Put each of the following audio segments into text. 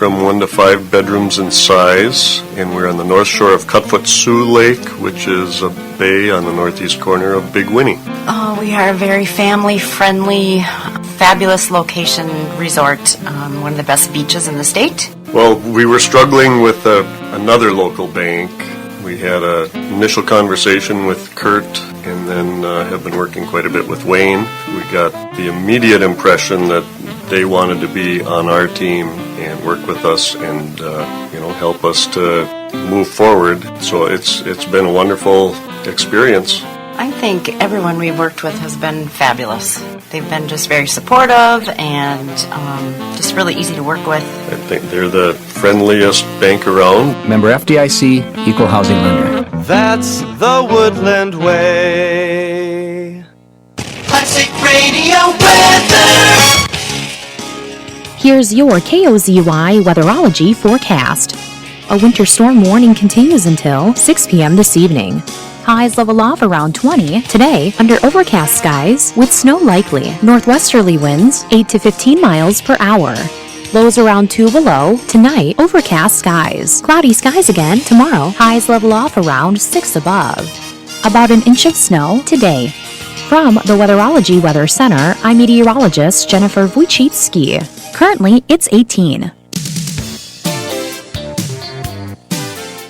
from 1 to 5 bedrooms in size, and we're on the north shore of Cutfoot Sioux Lake, which is a bay on the northeast corner of Big Winnie. Oh, we are a very family-friendly, fabulous location resort, one of the best beaches in the state. Well, we were struggling with another local bank. We had an initial conversation with Kurt and then have been working quite a bit with Wayne. We got the immediate impression that they wanted to be on our team and work with us and help us to move forward. So it's been a wonderful experience. I think everyone we've worked with has been fabulous. They've been just very supportive and just really easy to work with. I think they're the friendliest bank around. Member FDIC, Equal Housing Lender. That's the Woodland Way. Classic Radio weather. Here's your KOZY weatherology forecast. A winter storm warning continues until 6 p.m. this evening. Highs level off around 20 today under overcast skies with snow likely. Northwesterly winds 8 to 15 miles per hour. Lows around 2 below. Tonight, overcast skies. Cloudy skies again tomorrow. Highs level off around 6 above. About an inch of snow today. From the Weatherology Weather Center, I'm meteorologist Jennifer Wojcicki. Currently, it's 18.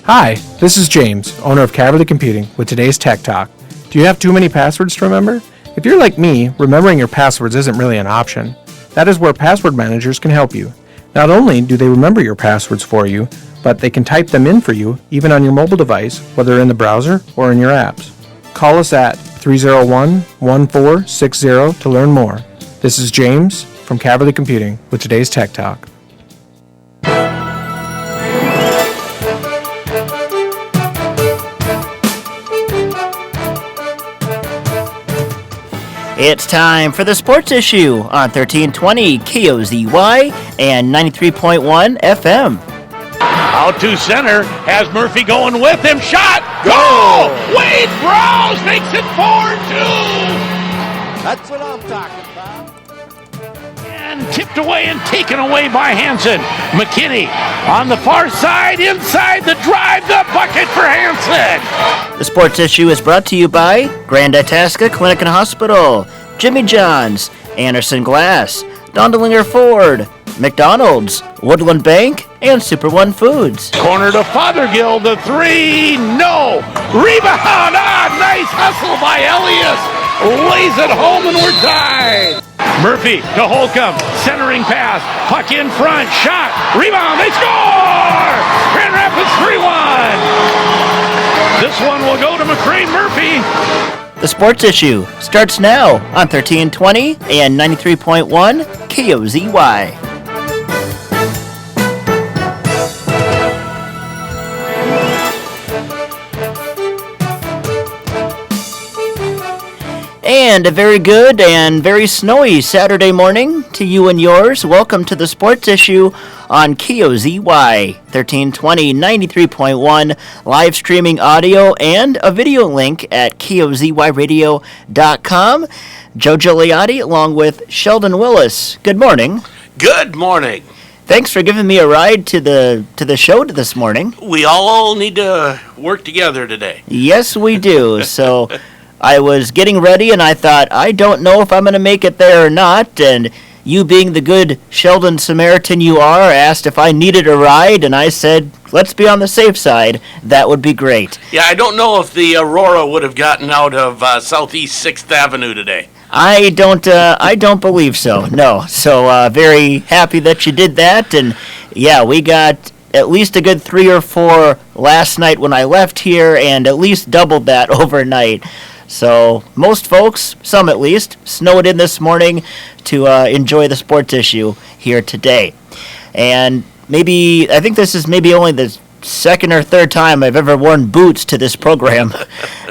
Hi, this is James, owner of Cavalry Computing, with today's Tech Talk. Do you have too many passwords to remember? If you're like me, remembering your passwords isn't really an option. That is where password managers can help you. Not only do they remember your passwords for you, but they can type them in for you, even on your mobile device, whether in the browser or in your apps. Call us at 301-1460 to learn more. This is James from Cavalry Computing with today's Tech Talk. It's time for the sports issue on 1320 KOZY and 93.1 FM. Out to center, has Murphy going with him, shot, goal! Wade Browse makes it 4-2! That's what I'm talking about. And tipped away and taken away by Hansen. McKinney on the far side, inside the drive, the bucket for Hansen! The sports issue is brought to you by Grand Itasca Clinic and Hospital, Jimmy John's, Anderson Glass, Dondelinger Ford, McDonald's, Woodland Bank, and Super One Foods. Corner to Fothergill, the three, no! Rebound, nice hustle by Elias! Lays it home and we're tied! Murphy to Holcomb, centering pass, puck in front, shot, rebound, they score! Grand Rapids 3-1! This one will go to McCrane Murphy. The sports issue starts now on 1320 and 93.1 KOZY. And a very good and very snowy Saturday morning to you and yours. Welcome to the sports issue on KOZY 1320 93.1, live streaming audio and a video link at kozyradio.com. Joe Gigliotti along with Sheldon Willis. Good morning. Good morning. Thanks for giving me a ride to the show this morning. We all need to work together today. Yes, we do. So I was getting ready and I thought, I don't know if I'm going to make it there or not. And you being the good Sheldon Samaritan you are, asked if I needed a ride. And I said, let's be on the safe side. That would be great. Yeah, I don't know if the Aurora would have gotten out of Southeast 6th Avenue today. I don't believe so. No. So very happy that you did that. And yeah, we got at least a good 3 or 4 last night when I left here and at least doubled that overnight. So most folks, some at least, snowed in this morning to enjoy the sports issue here today. And I think this is maybe only the second or third time I've ever worn boots to this program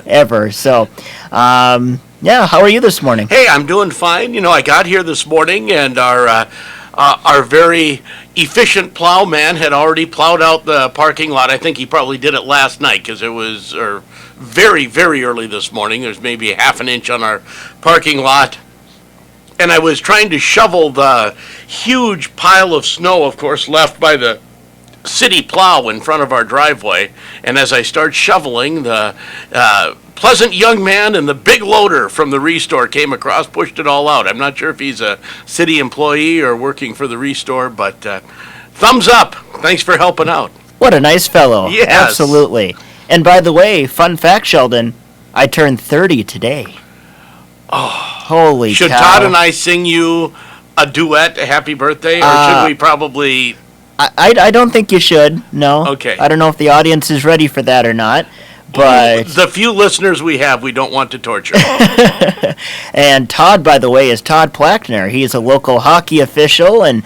ever. So, yeah, how are you this morning? Hey, I'm doing fine. You know, I got here this morning and our very efficient plowman had already plowed out the parking lot. I think he probably did it last night because it was very, very early this morning. There's maybe half an inch on our parking lot. and I was trying to shovel the huge pile of snow, of course, left by the city plow in front of our driveway. And as I start shoveling, the pleasant young man and the big loader from the Restore came across, pushed it all out. I'm not sure if he's a city employee or working for the Restore, but thumbs up. Thanks for helping out. What a nice fellow. Yes. Absolutely. And by the way, fun fact, Sheldon, I turned 30 today. Oh, holy Should cow. Todd and I sing you a duet, a happy birthday, or should we probably... I don't think you should, no. Okay. I don't know if the audience is ready for that or not, but... The few listeners we have, we don't want to torture. And Todd, by the way, is Todd Plackner. He is a local hockey official, and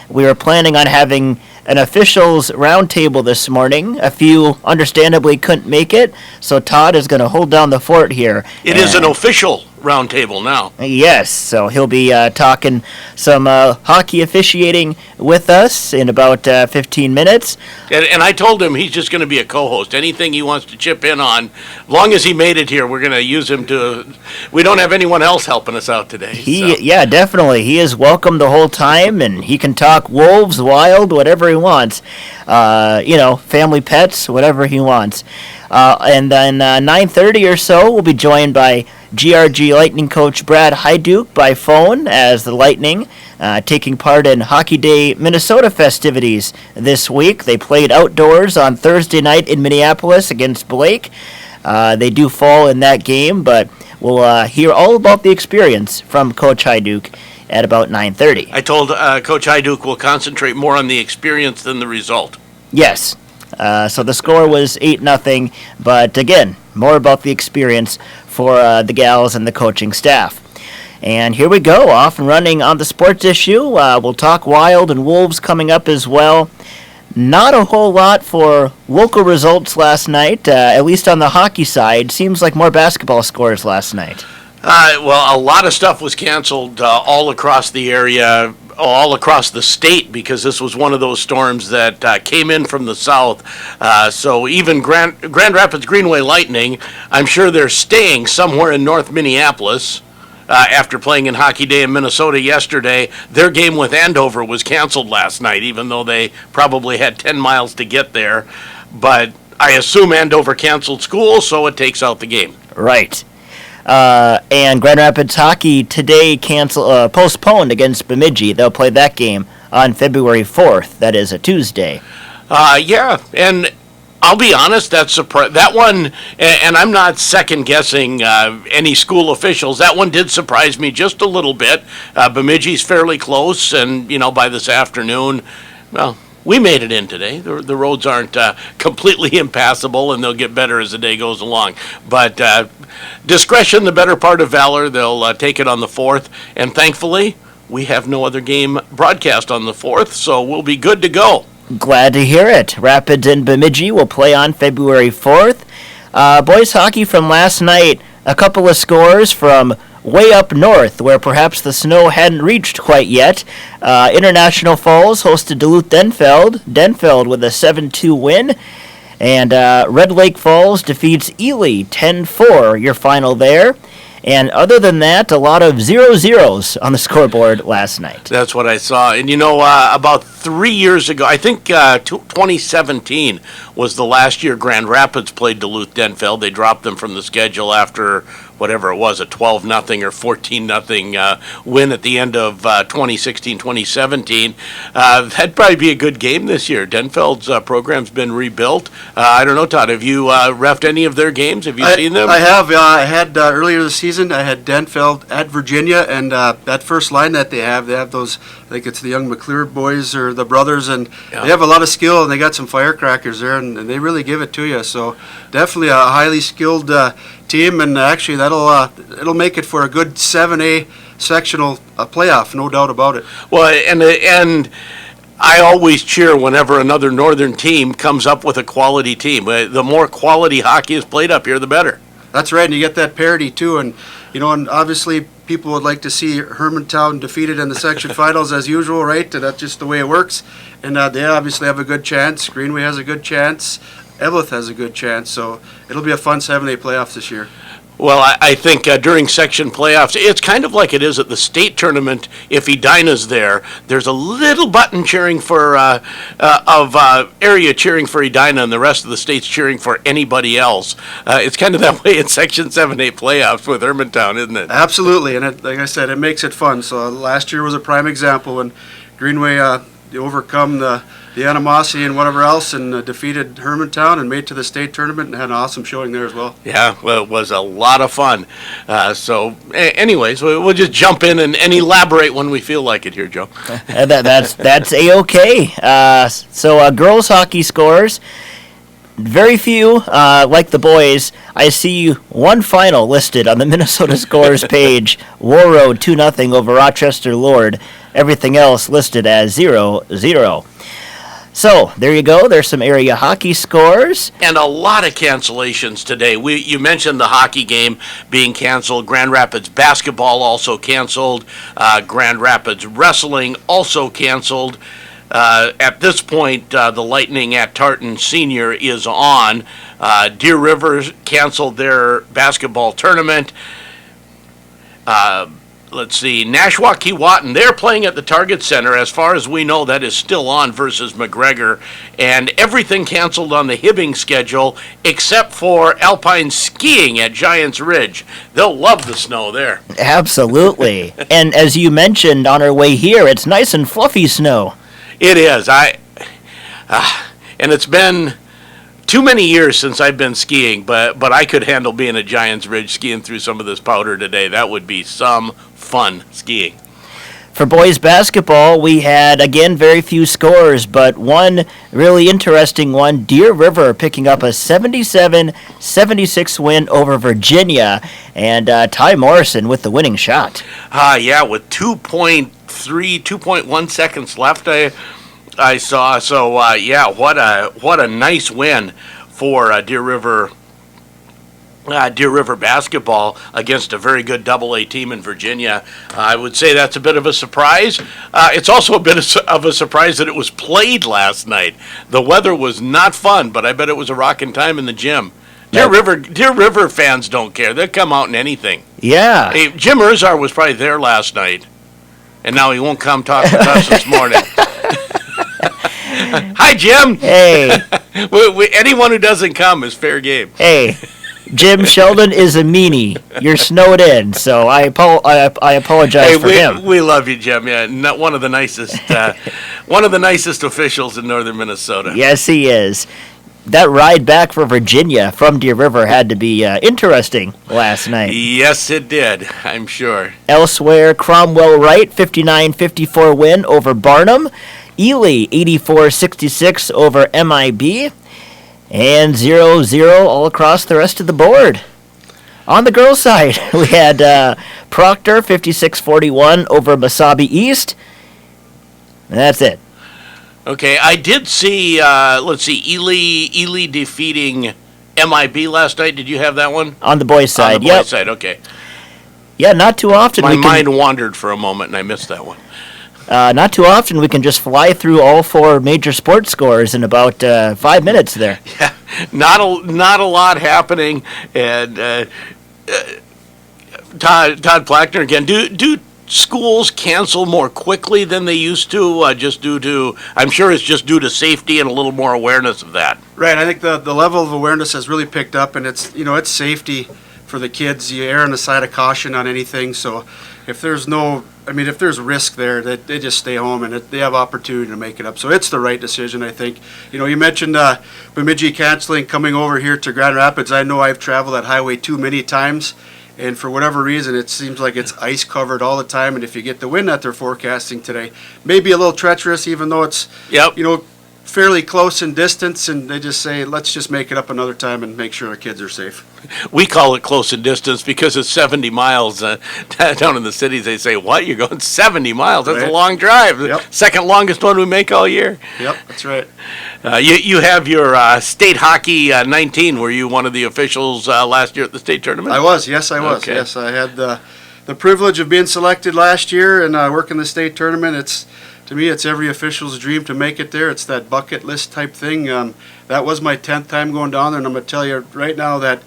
we were planning on having an officials roundtable this morning. A few understandably couldn't make it, so Todd is going to hold down the fort here. It is an official roundtable now. Yes, so he'll be talking some hockey officiating with us in about 15 minutes. And I told him he's just going to be a co-host. Anything he wants to chip in on, long as he made it here, we're going to use him to... We don't have anyone else helping us out today. Yeah, definitely. He is welcome the whole time, and he can talk wolves, wild, whatever he wants. Family pets, whatever he wants. And then 9:30 or so, we'll be joined by GRG Lightning coach Brad Hyduke by phone as the Lightning taking part in Hockey Day Minnesota festivities this week. They played outdoors on Thursday night in Minneapolis against Blake. They do fall in that game, but we'll hear all about the experience from Coach Hyduke at about 9:30. I told Coach Hyduke we'll concentrate more on the experience than the result. Yes. So the score was 8-0, but again, more about the experience for the gals and the coaching staff. And here we go, off and running on the sports issue. We'll talk Wild and Wolves coming up as well. Not a whole lot for local results last night, at least on the hockey side. Seems like more basketball scores last night. Well, a lot of stuff was canceled all across the area, all across the state, because this was one of those storms that came in from the south. So even Grand Rapids Greenway Lightning, I'm sure they're staying somewhere in North Minneapolis. After playing in Hockey Day in Minnesota yesterday, their game with Andover was canceled last night, even though they probably had 10 miles to get there. But I assume Andover canceled school, so it takes out the game. Right. And Grand Rapids hockey today postponed against Bemidji. They'll play that game on February 4th. That is a Tuesday. Yeah, and I'll be honest, that one, and I'm not second-guessing any school officials, that one did surprise me just a little bit. Bemidji's fairly close, and, by this afternoon, well, we made it in today. The roads aren't completely impassable, and they'll get better as the day goes along. But discretion, the better part of valor. They'll take it on the 4th, and thankfully, we have no other game broadcast on the 4th, so we'll be good to go. Glad to hear it. Rapids and Bemidji will play on February 4th. Boys hockey from last night, a couple of scores from way up north, where perhaps the snow hadn't reached quite yet. International Falls hosted Duluth-Denfeld. Denfeld with a 7-2 win. And Red Lake Falls defeats Ely 10-4, your final there. And other than that, a lot of 0-0s on the scoreboard last night. That's what I saw. And about 3 years ago, I think 2017 was the last year Grand Rapids played Duluth-Denfeld. They dropped them from the schedule after whatever it was, a 12-0 or 14-0 win at the end of 2016-2017. That'd probably be a good game this year. Denfeld's program's been rebuilt. I don't know, Todd, have you reffed any of their games? Have you seen them? I have. I had earlier this season, I had Denfeld at Virginia, and that first line that they have those, I think it's the young McClure boys or the brothers, and they have a lot of skill, and they got some firecrackers there, and they really give it to you. So definitely a highly skilled team, and actually it'll make it for a good 7A sectional playoff, no doubt about it. Well, and I always cheer whenever another northern team comes up with a quality team. The more quality hockey is played up here, the better. That's right, and you get that parity too, and and obviously people would like to see Hermantown defeated in the section finals as usual, right? And that's just the way it works. And they obviously have a good chance. Greenway has a good chance. Eveleth has a good chance, so it'll be a fun 7A playoff this year. Well, I think during section playoffs, it's kind of like it is at the state tournament. If Edina's there, there's a little button cheering for area cheering for Edina, and the rest of the state's cheering for anybody else. It's kind of that way in Section 7A playoffs with Hermantown, isn't it? Absolutely, and like I said, it makes it fun. So last year was a prime example when Greenway overcome the animosity and whatever else and defeated Hermantown and made it to the state tournament and had an awesome showing there as well. Yeah, well, it was a lot of fun. Anyways, we'll just jump in and elaborate when we feel like it here, Joe. That's A-okay. So girls hockey scores. Very few, like the boys. I see one final listed on the Minnesota scores page. War Road 2-0 over Rochester Lord. Everything else listed as 0-0. So, there you go. There's some area hockey scores. And a lot of cancellations today. You mentioned the hockey game being canceled. Grand Rapids basketball also canceled. Grand Rapids wrestling also canceled. At this point, the Lightning at Tartan Senior is on. Deer River canceled their basketball tournament. Let's see, Nashwauk-Keewatin, they're playing at the Target Center. As far as we know, that is still on versus McGregor. And everything canceled on the Hibbing schedule except for alpine skiing at Giants Ridge. They'll love the snow there. Absolutely. And as you mentioned on our way here, it's nice and fluffy snow. It is. And it's been too many years since I've been skiing, but I could handle being at Giants Ridge skiing through some of this powder today. That would be some fun skiing. For boys basketball, we had, again, very few scores, but one really interesting one. Deer River picking up a 77-76 win over Virginia, and Ty Morrison with the winning shot. Yeah, with 2.1 seconds left, I saw. So, what a nice win for Deer River basketball against a very good Double-A team in Virginia. I would say that's a bit of a surprise. It's also a bit of a surprise that it was played last night. The weather was not fun, but I bet it was a rocking time in the gym. Deer River fans don't care. They'll come out in anything. Yeah. Hey, Jim Irzar was probably there last night, and now he won't come talk with us this morning. Hi, Jim. Hey. Anyone who doesn't come is fair game. Hey. Jim Sheldon is a meanie. You're snowed in, so I apologize for him. We love you, Jim. Yeah, not one of the nicest officials in northern Minnesota. Yes, he is. That ride back for Virginia from Deer River had to be interesting last night. Yes, it did, I'm sure. Elsewhere, Cromwell Wright, 59-54 win over Barnum. Ely, 84-66 over MIB. And 0-0 all across the rest of the board. On the girls' side, we had Proctor, 56-41 over Mesabi East. And that's it. Okay, I did see, Ely defeating MIB last night. Did you have that one? On the boys' side, On the boys' side, okay. Yeah, not too often. My mind wandered for a moment, and I missed that one. Not too often we can just fly through all four major sports scores in about 5 minutes there. Yeah, not a lot happening. And Todd Plackner again. Do schools cancel more quickly than they used to? Just due to, I'm sure it's just due to safety and a little more awareness of that. Right. I think the level of awareness has really picked up, and it's safety for the kids. You err on the side of caution on anything. So if there's risk there, that they just stay home and they have opportunity to make it up. So it's the right decision, I think. You mentioned Bemidji canceling coming over here to Grand Rapids. I know I've traveled that highway too many times, and for whatever reason, it seems like it's ice covered all the time. And if you get the wind that they're forecasting today, maybe a little treacherous, even though it's fairly close in distance, and they just say, let's just make it up another time and make sure our kids are safe. We call it close in distance because it's 70 miles. Down in the cities, they say, what? You're going 70 miles? That's a long drive. Yep. Second longest one we make all year. Yep, that's right. You have your state hockey 19. Were you one of the officials last year at the state tournament? I was. Yes, I was. Okay. Yes, I had the privilege of being selected last year and working the state tournament. To me, it's every official's dream to make it there. It's that bucket list type thing. That was my 10th time going down there, and I'm going to tell you right now that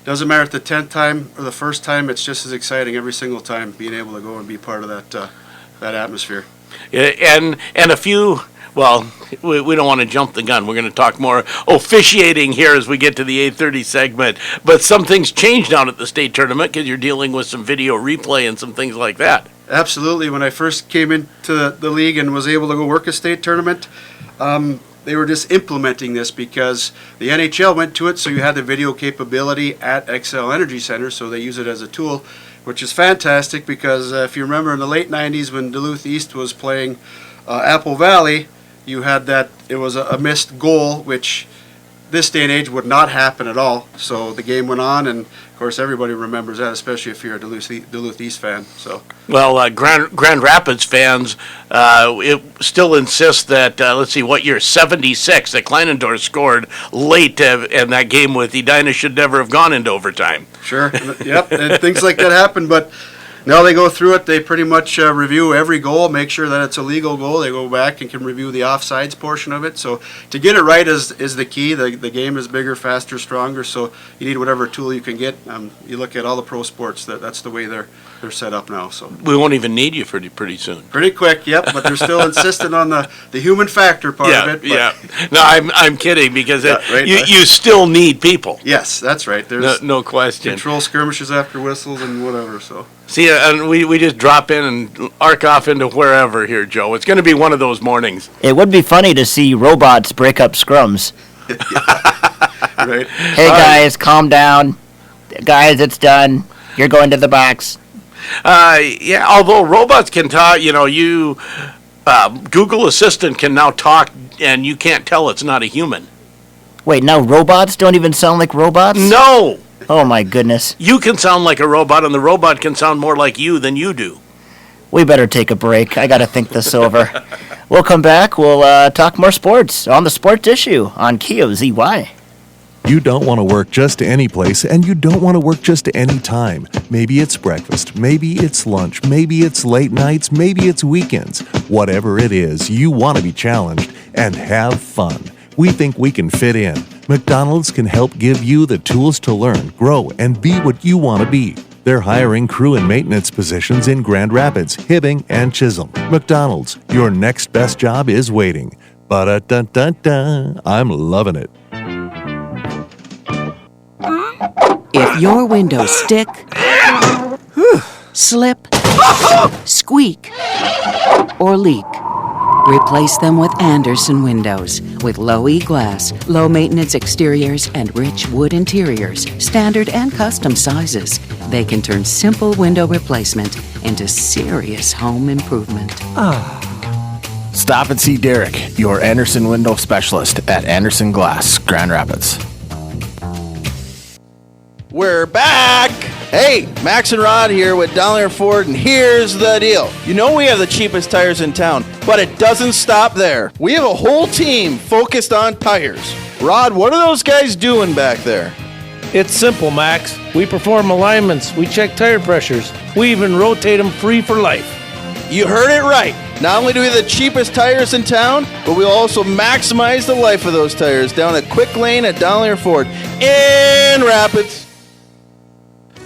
doesn't matter if the 10th time or the first time, it's just as exciting every single time being able to go and be part of that atmosphere. And a few, well, we don't want to jump the gun. We're going to talk more officiating here as we get to the 8:30 segment. But some things changed down at the state tournament because you're dealing with some video replay and some things like that. Absolutely. When I first came into the league and was able to go work a state tournament, they were just implementing this because the NHL went to it, so you had the video capability at Xcel Energy Center, so they use it as a tool, which is fantastic because if you remember in the late 90s when Duluth East was playing Apple Valley, you had that, it was a missed goal, which this day and age would not happen at all. So the game went on, and of course everybody remembers that, especially if you're a Duluth East fan. So well, Grand Rapids fans still insist that let's see, what year, 76, that Kleinendorf scored late, and that game with Edina should never have gone into overtime. Sure, yep, and things like that happen, but. Now they go through it, they pretty much review every goal, make sure that it's a legal goal. They go back and can review the offsides portion of it. So to get it right is the key. The game is bigger, faster, stronger, so you need whatever tool you can get. You look at all the pro sports, that's the way they're set up now. So we won't even need you pretty soon. Pretty quick, yep, but they're still insistent on the human factor part of it. But yeah, no, I'm kidding because right, you still need people. Yes, that's right. There's no question. Control skirmishes after whistles and whatever, so. See, and we just drop in and arc off into wherever here, Joe. It's going to be one of those mornings. It would be funny to see robots break up scrums. Right. Hey, guys, calm down. Guys, it's done. You're going to the box. Yeah, although robots can talk, Google Assistant can now talk, and you can't tell it's not a human. Wait, now robots don't even sound like robots? No! Oh, my goodness. You can sound like a robot, and the robot can sound more like you than you do. We better take a break. I got to think this over. We'll come back. We'll talk more sports on the Sports Issue on KOZY. You don't want to work just any place, and you don't want to work just any time. Maybe it's breakfast, maybe it's lunch, maybe it's late nights, maybe it's weekends. Whatever it is, you want to be challenged and have fun. We think we can fit in. McDonald's can help give you the tools to learn, grow, and be what you want to be. They're hiring crew and maintenance positions in Grand Rapids, Hibbing, and Chisholm. McDonald's, your next best job is waiting. Ba-da-dun-dun-dun. I'm loving it. If your windows stick, slip, squeak, or leak, replace them with Andersen windows. With low E-glass, low maintenance exteriors, and rich wood interiors, standard and custom sizes, they can turn simple window replacement into serious home improvement. Stop and see Derek, your Andersen window specialist at Andersen Glass, Grand Rapids. We're back! Hey, Max and Rod here with Dollar Ford, and here's the deal. You know we have the cheapest tires in town, but it doesn't stop there. We have a whole team focused on tires. Rod, what are those guys doing back there? It's simple, Max. We perform alignments, we check tire pressures, we even rotate them free for life. You heard it right. Not only do we have the cheapest tires in town, but we'll also maximize the life of those tires down a quick lane at Dollar Ford in Rapids.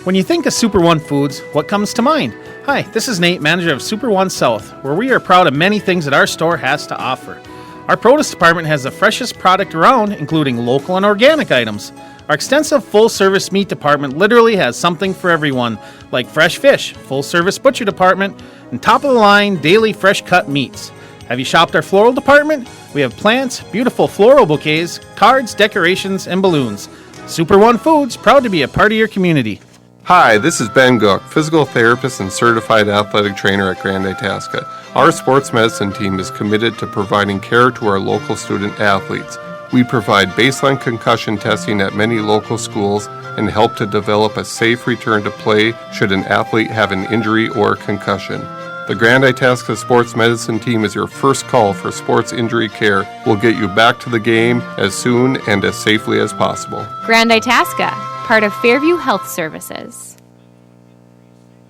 When you think of Super One Foods, what comes to mind? Hi, this is Nate, manager of Super One South, where we are proud of many things that our store has to offer. Our produce department has the freshest product around, including local and organic items. Our extensive full-service meat department literally has something for everyone, like fresh fish, full-service butcher department, and top-of-the-line daily fresh-cut meats. Have you shopped our floral department? We have plants, beautiful floral bouquets, cards, decorations, and balloons. Super One Foods, proud to be a part of your community. Hi, this is Ben Gook, physical therapist and certified athletic trainer at Grand Itasca. Our sports medicine team is committed to providing care to our local student athletes. We provide baseline concussion testing at many local schools and help to develop a safe return to play should an athlete have an injury or concussion. The Grand Itasca Sports Medicine Team is your first call for sports injury care. We'll get you back to the game as soon and as safely as possible. Grand Itasca, part of Fairview Health Services.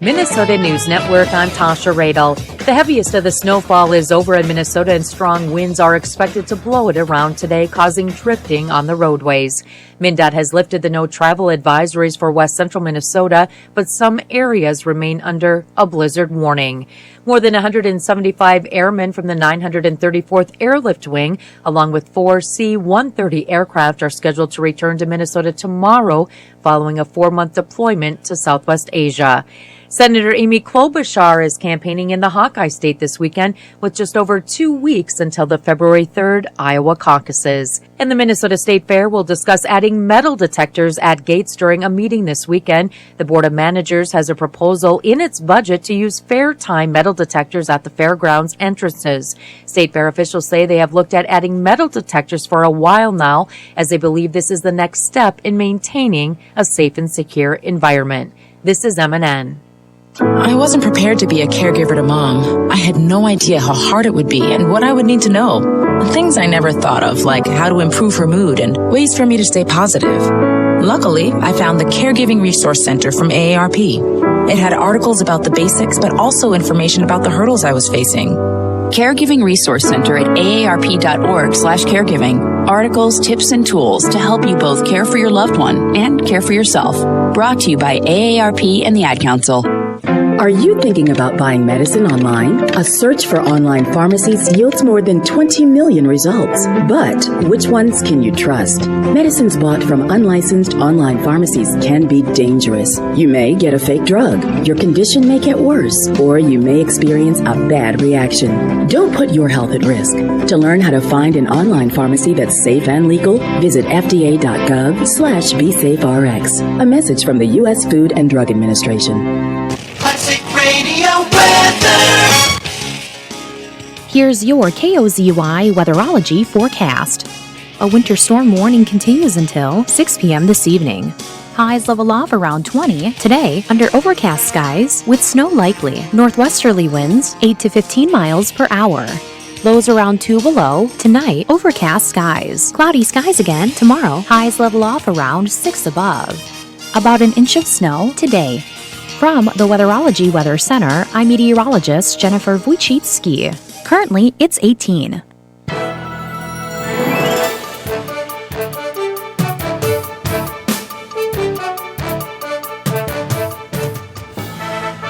Minnesota News Network, I'm Tasha Radel. The heaviest of the snowfall is over in Minnesota and strong winds are expected to blow it around today, causing drifting on the roadways. MnDOT has lifted the no travel advisories for west central Minnesota, but some areas remain under a blizzard warning. More than 175 airmen from the 934th Airlift Wing, along with 4 C-130 aircraft, are scheduled to return to Minnesota tomorrow following a 4-month deployment to Southwest Asia. Senator Amy Klobuchar is campaigning in the Hawkeye State this weekend with just over 2 weeks until the February 3rd Iowa caucuses. And the Minnesota State Fair will discuss adding metal detectors at gates during a meeting this weekend. The Board of Managers has a proposal in its budget to use fair time metal detectors at the fairgrounds entrances. State Fair officials say they have looked at adding metal detectors for a while now, as they believe this is the next step in maintaining a safe and secure environment. This is MNN. I wasn't prepared to be a caregiver to Mom. I had no idea how hard it would be and what I would need to know. Things I never thought of, like how to improve her mood and ways for me to stay positive. Luckily, I found the Caregiving Resource Center from AARP. It had articles about the basics, but also information about the hurdles I was facing. Caregiving Resource Center at aarp.org/caregiving. Articles, tips, and tools to help you both care for your loved one and care for yourself. Brought to you by AARP and the Ad Council. Are you thinking about buying medicine online? A search for online pharmacies yields more than 20 million results. But which ones can you trust? Medicines bought from unlicensed online pharmacies can be dangerous. You may get a fake drug, your condition may get worse, or you may experience a bad reaction. Don't put your health at risk. To learn how to find an online pharmacy that's safe and legal, visit fda.gov/BeSafeRx. A message from the U.S. Food and Drug Administration. Radio weather. Here's your KOZY weatherology forecast. A winter storm warning continues until 6 p.m. this evening. Highs level off around 20 today under overcast skies with snow likely. Northwesterly winds 8 to 15 miles per hour. Lows around 2 below. Tonight, overcast skies. Cloudy skies again tomorrow. Highs level off around 6 above. About an inch of snow today. From the Weatherology Weather Center, I'm meteorologist Jennifer Wojcicki. Currently, it's 18.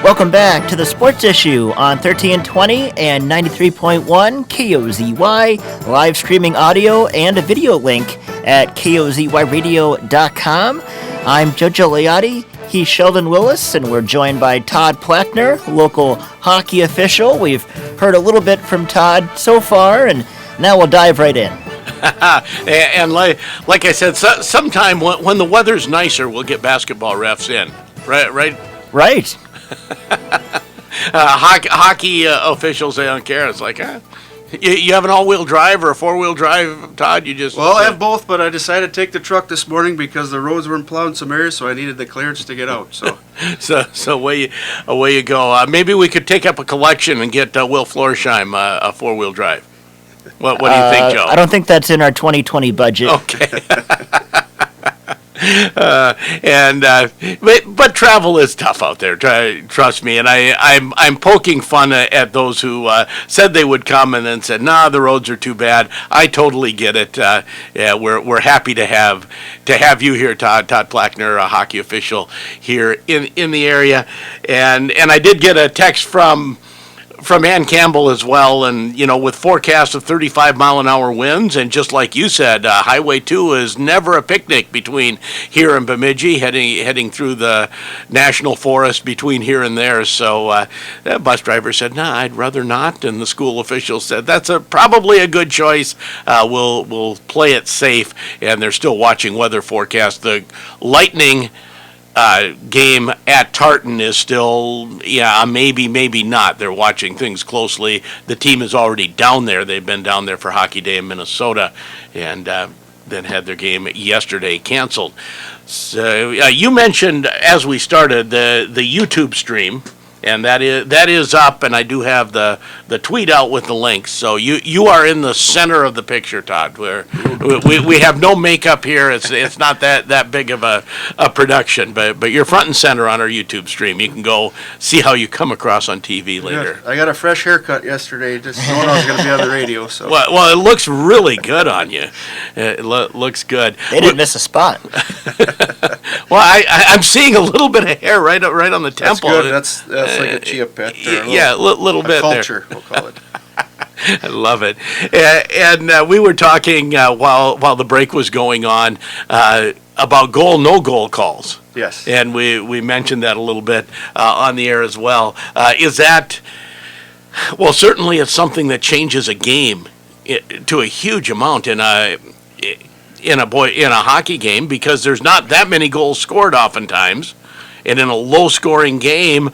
Welcome back to the Sports Issue on 1320 and 93.1 KOZY, live streaming audio and a video link at kozyradio.com. I'm Jojo Leotti. He's Sheldon Willis, and we're joined by Todd Plackner, local hockey official. We've heard a little bit from Todd so far, and now we'll dive right in. And like I said, sometime when the weather's nicer, we'll get basketball refs in. Right? Hockey officials, they don't care. It's like, you have an all-wheel drive or a four-wheel drive, Todd? Well, I have both, but I decided to take the truck this morning because the roads weren't plowed in some areas, so I needed the clearance to get out. So away you go. Maybe we could take up a collection and get Will Florsheim a four-wheel drive. What do you think, Joe? I don't think that's in our 2020 budget. Okay. But travel is tough out there. Trust me, and I'm poking fun at those who said they would come and then said, "Nah, the roads are too bad." I totally get it. Yeah, we're happy to have you here, Todd Plackner, a hockey official here in the area, and I did get a text from Ann Campbell as well, and with forecasts of 35-mile-an-hour winds, and just like you said, Highway 2 is never a picnic between here and Bemidji, heading through the national forest between here and there. So the bus driver said, "Nah, I'd rather not," and the school officials said that's probably a good choice. We'll play it safe, and they're still watching weather forecast. The Lightning game at Tartan is still, maybe not. They're watching things closely. The team is already down there. They've been down there for Hockey Day in Minnesota, and then had their game yesterday canceled. So you mentioned as we started the YouTube stream, and that is up, and I do have the tweet out with the links. So you are in the center of the picture, Todd. Where we have no makeup here. It's not that big of a production, but you're front and center on our YouTube stream. You can go see how you come across on TV later. I got a fresh haircut yesterday, just knowing I was going to be on the radio. So Well, it looks really good on you. It looks good. They didn't miss a spot. Well, I'm seeing a little bit of hair right on the temple. That's good. That's like a chia pet. A little bit culture, there. we'll call it. I love it. And we were talking while the break was going on about goal, no goal calls. Yes. And we mentioned that a little bit on the air as well. Is that, well, certainly it's something that changes a game to a huge amount in a hockey game, because there's not that many goals scored oftentimes. And in a low-scoring game,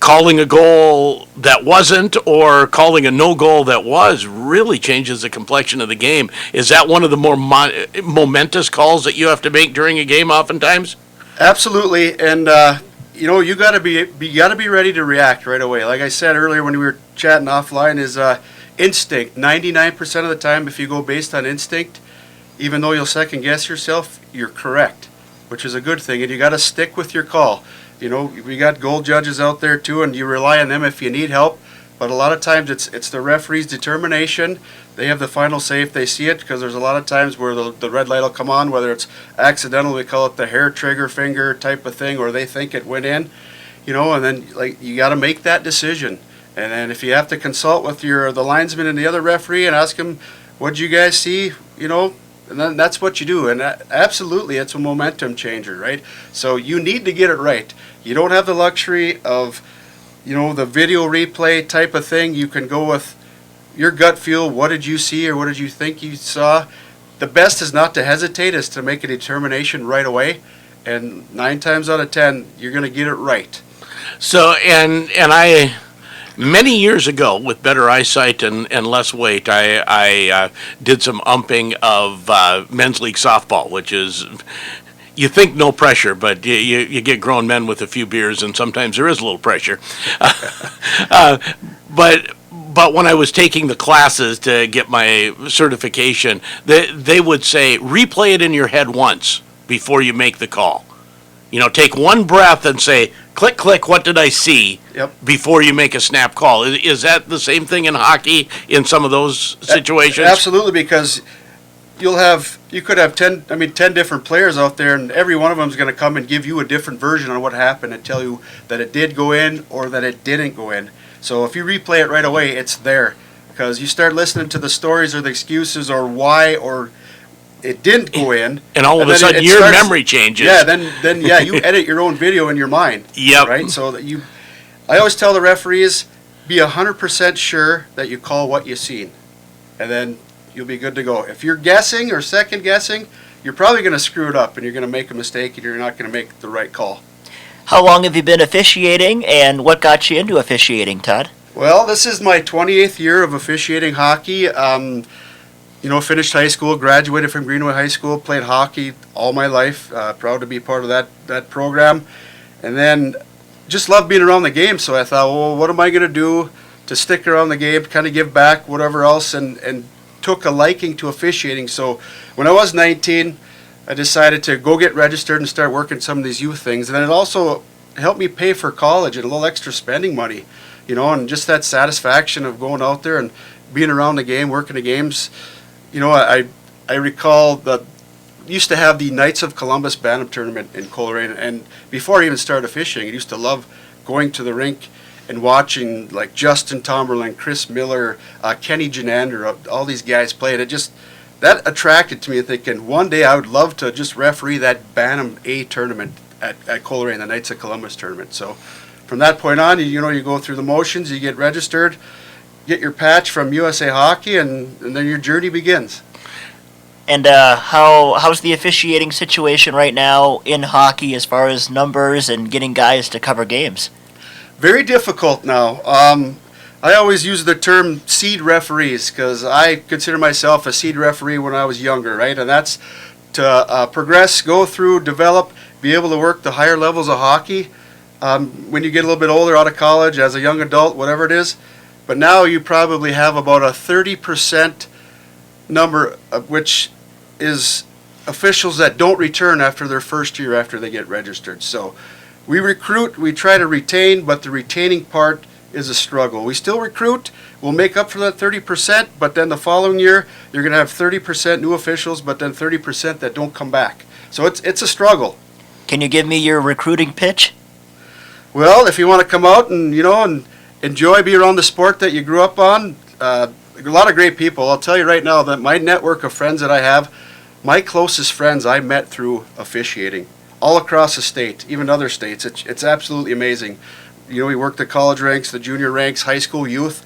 calling a goal that wasn't or calling a no-goal that was really changes the complexion of the game. Is that one of the more momentous calls that you have to make during a game oftentimes? Absolutely, and you got to be ready to react right away. Like I said earlier when we were chatting offline, is instinct. 99% of the time, if you go based on instinct, even though you'll second guess yourself, you're correct, which is a good thing, and you got to stick with your call. We got goal judges out there too, and you rely on them if you need help. But a lot of times it's the referee's determination. They have the final say if they see it, because there's a lot of times where the red light will come on, whether it's accidental, we call it the hair trigger finger type of thing, or they think it went in, and then you got to make that decision. And then if you have to consult with the linesman and the other referee and ask him, what'd you guys see, and then that's what you do. And absolutely, it's a momentum changer, right? So you need to get it right. You don't have the luxury of, the video replay type of thing. You can go with your gut feel. What did you see, or what did you think you saw? The best is not to hesitate, is to make a determination right away. And 9 times out of 10, you're going to get it right. So, and I... Many years ago, with better eyesight and less weight, I did some umping of men's league softball, which is, you think no pressure, but you get grown men with a few beers, and sometimes there is a little pressure. But when I was taking the classes to get my certification, they would say, replay it in your head once before you make the call. Take one breath and say, click, click, what did I see? Yep. Before you make a snap call. Is that the same thing in hockey in some of those situations? Absolutely, because you could have 10 different players out there, and every one of them is going to come and give you a different version on what happened and tell you that it did go in or that it didn't go in. So if you replay it right away, it's there, because you start listening to the stories or the excuses or why or it didn't go in, and all of a sudden your memory changes. Yeah, then you edit your own video in your mind. Yep. Right. So that I always tell the referees, be 100% sure that you call what you seen, and then you'll be good to go. If you're guessing or second guessing, you're probably going to screw it up, and you're going to make a mistake, and you're not going to make the right call. How long have you been officiating, and what got you into officiating, Todd? Well, this is my 28th year of officiating hockey. Finished high school, graduated from Greenway High School, played hockey all my life. Proud to be part of that program. And then just loved being around the game, so I thought, well, what am I going to do to stick around the game, kind of give back, whatever else, and took a liking to officiating. So when I was 19, I decided to go get registered and start working some of these youth things. And then it also helped me pay for college and a little extra spending money, and just that satisfaction of going out there and being around the game, working the games. I recall that used to have the Knights of Columbus Bantam tournament in Coleraine, and before I even started fishing, I used to love going to the rink and watching like Justin Tomberlin, Chris Miller, Kenny Janander, all these guys play. That attracted to me, thinking one day I would love to just referee that Bantam A tournament at Coleraine, the Knights of Columbus tournament. So from that point on, you go through the motions, you get registered, get your patch from USA Hockey, and then your journey begins. And how's the officiating situation right now in hockey as far as numbers and getting guys to cover games? Very difficult now. I always use the term seed referees, because I consider myself a seed referee when I was younger, right? And that's to progress, go through, develop, be able to work the higher levels of hockey. when you get a little bit older, out of college, as a young adult, whatever it is. But now you probably have about a 30% number, of which is officials that don't return after their first year after they get registered. So we recruit, we try to retain, but the retaining part is a struggle. We still recruit, we'll make up for that 30%, but then the following year, you're going to have 30% new officials, but then 30% that don't come back. So it's a struggle. Can you give me your recruiting pitch? Well, if you want to come out and, and enjoy, be around the sport that you grew up on, a lot of great people. I'll tell you right now that my network of friends that I have, my closest friends I met through officiating all across the state, even other states. It's absolutely amazing. We work the college ranks, the junior ranks, high school youth.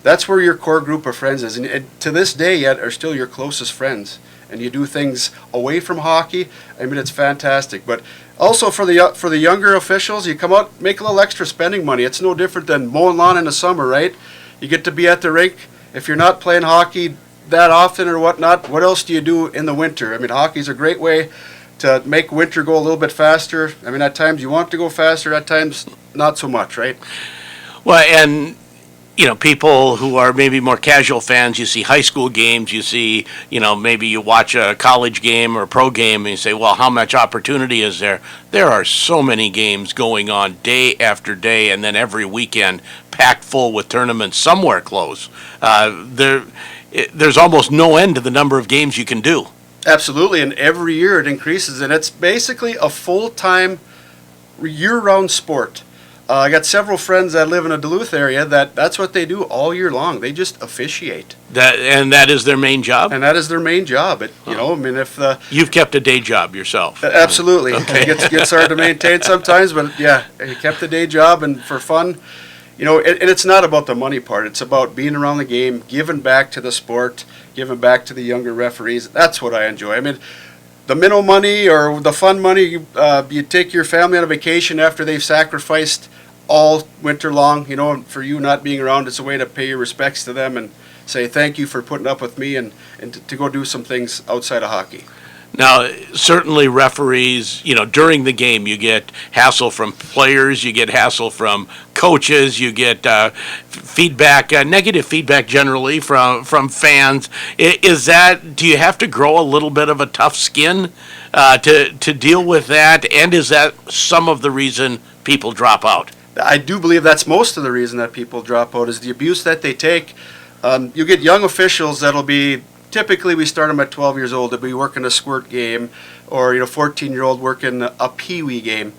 That's where your core group of friends is. And to this day yet are still your closest friends. And you do things away from hockey. I mean, it's fantastic. But also for the younger officials, you come out, make a little extra spending money. It's no different than mowing lawn in the summer, right? You get to be at the rink. If you're not playing hockey that often or whatnot, what else do you do in the winter? I mean, hockey's a great way to make winter go a little bit faster. I mean, at times you want to go faster, at times not so much, right? Well, and people who are maybe more casual fans, you see high school games, you see, maybe you watch a college game or a pro game and you say, well, how much opportunity is there? There are so many games going on day after day, and then every weekend packed full with tournaments somewhere close. There's almost no end to the number of games you can do. Absolutely, and every year it increases, and it's basically a full-time, year-round sport. I got several friends that live in the Duluth area that's what they do all year long. They just officiate. That is their main job? And that is their main job. You've kept a day job yourself. Absolutely. Okay. It gets hard to maintain sometimes, but yeah, you kept a day job, and for fun. And it's not about the money part. It's about being around the game, giving back to the sport, giving back to the younger referees. That's what I enjoy. I mean, the minnow money or the fun money, you take your family on a vacation after they've sacrificed all winter long, and for you not being around, it's a way to pay your respects to them and say thank you for putting up with me and to go do some things outside of hockey. Now, certainly referees, during the game, you get hassle from players, you get hassle from coaches, you get feedback, negative feedback generally from fans. Do you have to grow a little bit of a tough skin to deal with that? And is that some of the reason people drop out? I do believe that's most of the reason that people drop out is the abuse that they take. You get young officials that'll be, typically we start them at 12 years old. They'll be working a squirt game, or 14-year-old working a pee-wee game.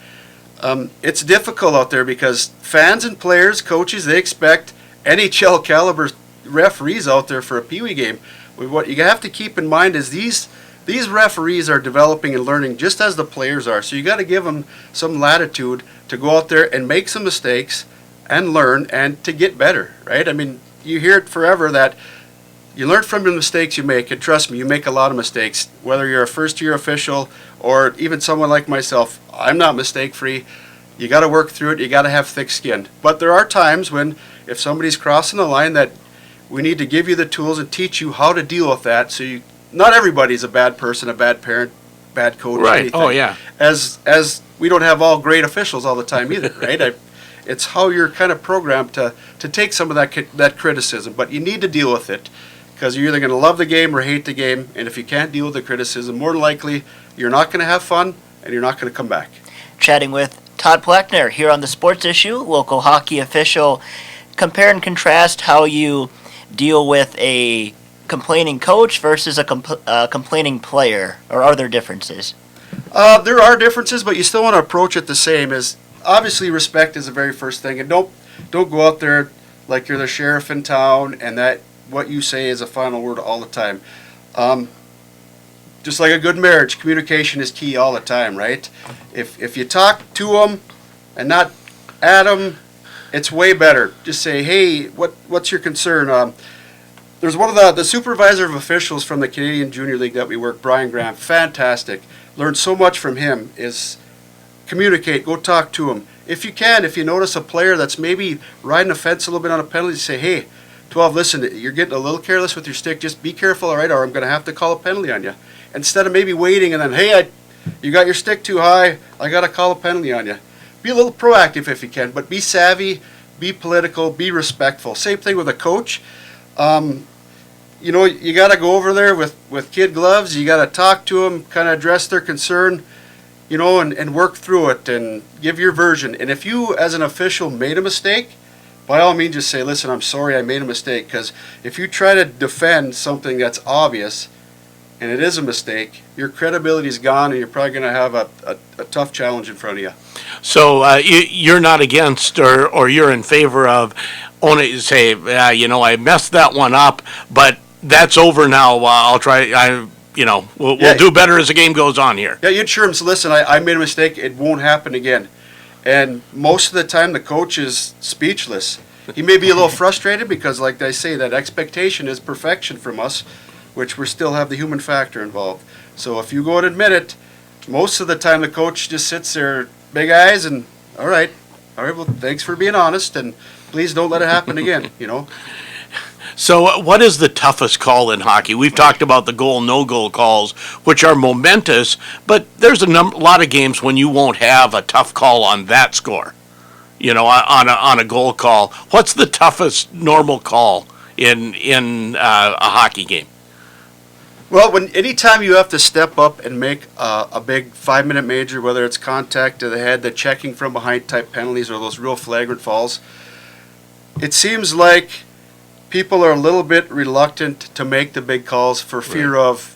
It's difficult out there because fans and players, coaches, they expect NHL caliber referees out there for a pee-wee game. What you have to keep in mind is these referees are developing and learning just as the players are. So you got to give them some latitude to go out there and make some mistakes and learn and to get better, right? I mean, you hear it forever that you learn from the mistakes you make, and trust me, you make a lot of mistakes. Whether you're a first-year official or even someone like myself, I'm not mistake-free. You got to work through it. You got to have thick skin. But there are times when, if somebody's crossing the line, that we need to give you the tools and teach you how to deal with that. So not everybody's a bad person, a bad parent, bad coach, right? Anything. Oh yeah. As we don't have all great officials all the time either, right? It's how you're kind of programmed to take some of that criticism, but you need to deal with it. Because you're either going to love the game or hate the game, and if you can't deal with the criticism, more than likely you're not going to have fun and you're not going to come back. Chatting with Todd Pleckner here on The Sports Issue, local hockey official. Compare and contrast how you deal with a complaining coach versus a complaining player, or are there differences? There are differences, but you still want to approach it the same. As obviously, respect is the very first thing, and don't go out there like you're the sheriff in town and that what you say is a final word all the time. Just like a good marriage, communication is key all the time, right? If you talk to them and not at them, it's way better. Just say, hey, what's your concern? There's one of the supervisor of officials from the Canadian Junior League that we work, Brian Graham, fantastic. Learned so much from him, is communicate, go talk to him. If you notice a player that's maybe riding a fence a little bit on a penalty, say, hey, 12, listen, you're getting a little careless with your stick. Just be careful, all right, or I'm going to have to call a penalty on you. Instead of maybe waiting and then, hey, you got your stick too high. I got to call a penalty on you. be a little proactive if you can, but be savvy, be political, be respectful. Same thing with a coach. You know, you got to go over there with kid gloves. You got to talk to them, kind of address their concern, you know, and work through it and give your version. And if you, as an official, made a mistake, by all means, just say, listen, I'm sorry I made a mistake. Because if you try to defend something that's obvious and it is a mistake, your credibility is gone and you're probably going to have a tough challenge in front of you. So you're not against or you're in favor of only say, you know, I messed that one up, but that's over now. I'll try. We'll do better as the game goes on here. Yeah, you'd assure them, so listen, I made a mistake. It won't happen again. And most of the time, the coach is speechless. He may be a little frustrated because, like I say, that expectation is perfection from us, which we still have the human factor involved. So if you go and admit it, most of the time the coach just sits there, big eyes, and all right, well, thanks for being honest, and please don't let it happen again, you know. So what is the toughest call in hockey? We've talked about the goal, no goal calls, which are momentous, but there's a lot of games when you won't have a tough call on that score, you know, on a goal call. What's the toughest normal call in a hockey game? Well, anytime you have to step up and make a big 5-minute major, whether it's contact to the head, the checking from behind type penalties, or those real flagrant falls, it seems like people are a little bit reluctant to make the big calls for fear of,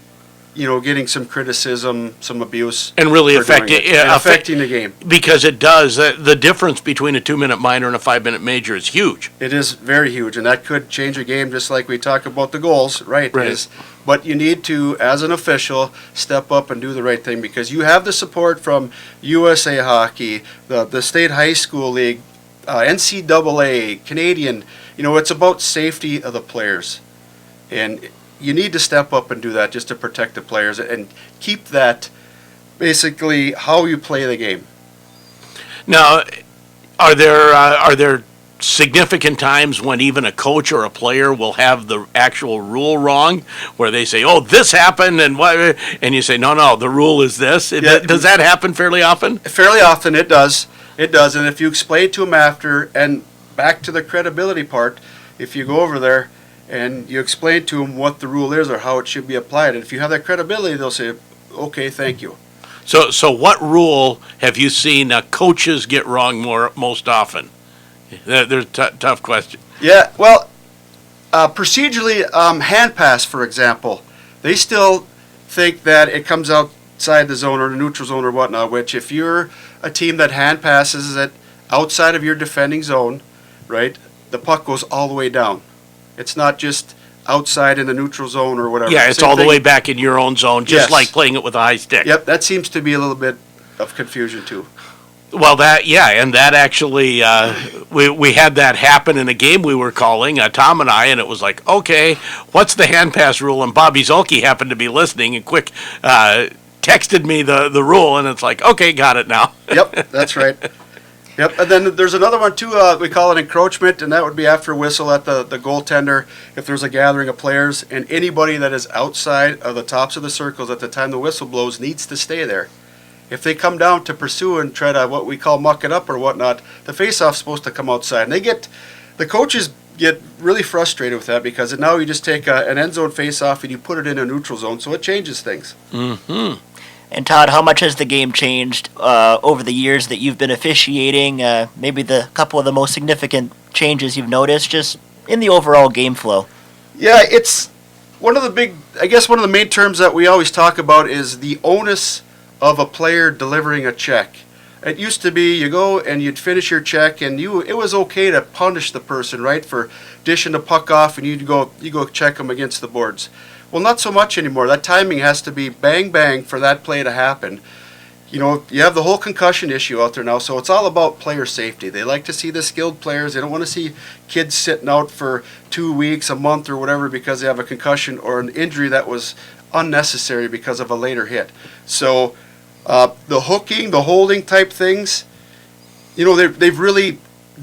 you know, getting some criticism, some abuse. And really affecting the game. Because it does. The difference between a 2-minute minor and a 5-minute major is huge. It is very huge, and that could change a game just like we talk about the goals, right? But you need to, as an official, step up and do the right thing because you have the support from USA Hockey, the State High School League, NCAA, Canadian. You know, it's about safety of the players. And you need to step up and do that just to protect the players and keep that basically how you play the game. Now, are there significant times when even a coach or a player will have the actual rule wrong, where they say, "Oh, this happened," and you say, "No, the rule is this." Does that happen fairly often? Fairly often, it does. It does, and if you explain to them after, and back to the credibility part, if you go over there and you explain to them what the rule is or how it should be applied, and if you have that credibility, they'll say, "Okay, thank you." So what rule have you seen coaches get wrong most often? There's a tough question. Yeah, well, procedurally, hand pass, for example, they still think that it comes outside the zone or the neutral zone or whatnot, which if you're a team that hand passes it outside of your defending zone, right, the puck goes all the way down. It's not just outside in the neutral zone or whatever. Yeah, it's all the way back in your own zone, just like playing it with a high stick. Yep, that seems to be a little bit of confusion too. Well, and that actually, we had that happen in a game we were calling, Tom and I, and it was like, okay, what's the hand pass rule? And Bobby Zolke happened to be listening and quick texted me the rule, and it's like, okay, got it now. Yep, that's right. Yep, and then there's another one too, we call it encroachment, and that would be after a whistle at the goaltender if there's a gathering of players, and anybody that is outside of the tops of the circles at the time the whistle blows needs to stay there. If they come down to pursue and try to what we call muck it up or whatnot, the face-off's supposed to come outside. And the coaches get really frustrated with that because now you just take an end zone face-off and you put it in a neutral zone, so it changes things. Mm-hmm. And Todd, how much has the game changed over the years that you've been officiating? Maybe the couple of the most significant changes you've noticed just in the overall game flow. Yeah, it's one of the main terms that we always talk about is the onus of a player delivering a check. It used to be you go and you'd finish your check and it was okay to punish the person, right, for dishing the puck off and you go check them against the boards. Well, not so much anymore. That timing has to be bang bang for that play to happen. You know, you have the whole concussion issue out there now, so it's all about player safety. They like to see the skilled players. They don't want to see kids sitting out for 2 weeks, a month, or whatever because they have a concussion or an injury that was unnecessary because of a later hit. So the hooking, the holding type things, you know, they've really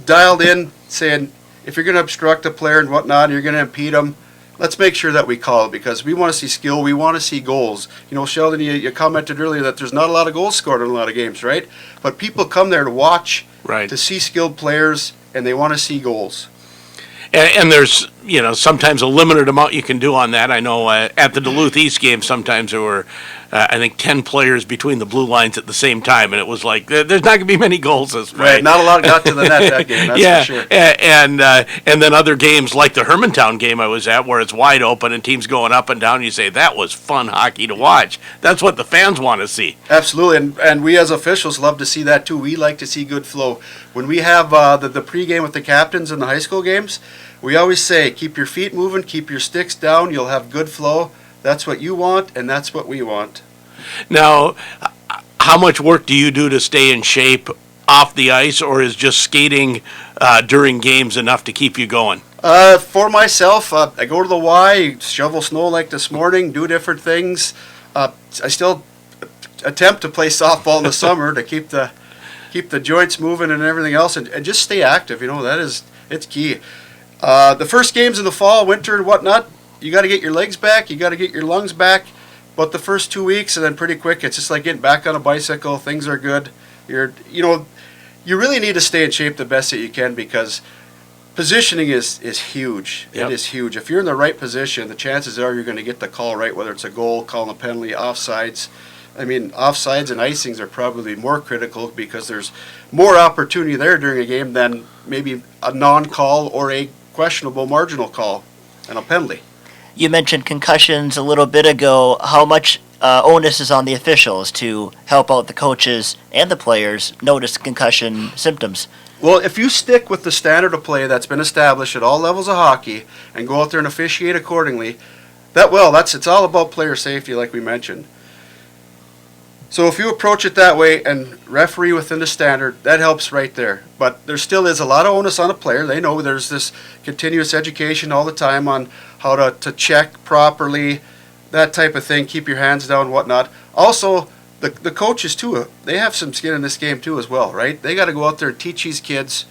dialed in saying if you're going to obstruct a player and whatnot, you're going to impede them, let's make sure that we call it, because we want to see skill, we want to see goals. You know, Sheldon, you commented earlier that there's not a lot of goals scored in a lot of games, right? But people come there to watch, to see skilled players, and they want to see goals. And there's, sometimes a limited amount you can do on that. I know at the Duluth East game, sometimes there were, I think, 10 players between the blue lines at the same time, and it was like, there's not going to be many goals this way. Right, not a lot got to the net that game, that's for sure. And then other games like the Hermantown game I was at, where it's wide open and teams going up and down, you say, that was fun hockey to watch. That's what the fans want to see. Absolutely, and we as officials love to see that too. We like to see good flow. When we have the pregame with the captains in the high school games, we always say, keep your feet moving, keep your sticks down, you'll have good flow. That's what you want, and that's what we want. Now, how much work do you do to stay in shape off the ice, or is just skating during games enough to keep you going? For myself, I go to the Y, shovel snow like this morning, do different things. I still attempt to play softball in the summer to keep the joints moving and everything else, and just stay active. It's key. The first games in the fall, winter, and whatnot, you got to get your legs back, you got to get your lungs back. But the first 2 weeks, and then pretty quick, it's just like getting back on a bicycle. Things are good. You really need to stay in shape the best that you can, because positioning is huge. Yep. It is huge. If you're in the right position, the chances are you're going to get the call right, whether it's a goal, calling a penalty, offsides. I mean, offsides and icings are probably more critical, because there's more opportunity there during a game than maybe a non-call or a questionable marginal call and a penalty. You mentioned concussions a little bit ago. How much onus is on the officials to help out the coaches and the players notice concussion symptoms? Well, if you stick with the standard of play that's been established at all levels of hockey and go out there and officiate accordingly, it's all about player safety, like we mentioned. So if you approach it that way and referee within the standard, that helps right there. But there still is a lot of onus on a player. They know there's this continuous education all the time on how to check properly, that type of thing, keep your hands down, whatnot. Also, the coaches too, they have some skin in this game too as well, right? They got to go out there and teach these kids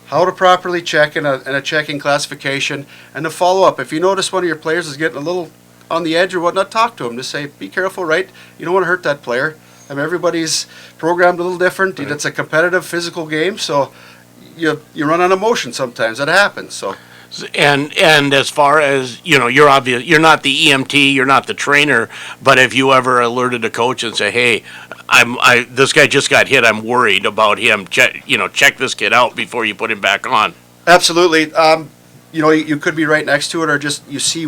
how to properly check in a checking classification, and to follow up. If you notice one of your players is getting a little on the edge or whatnot, talk to him. Just say, be careful, right? You don't want to hurt that player. I mean, everybody's programmed a little different. Right. It's a competitive, physical game, so you run on emotion sometimes. That happens. So. And as far as, you're not the EMT, you're not the trainer, but have you ever alerted a coach and say, hey, this guy just got hit, I'm worried about him. Check this kid out before you put him back on? Absolutely. You could be right next to it, or just you see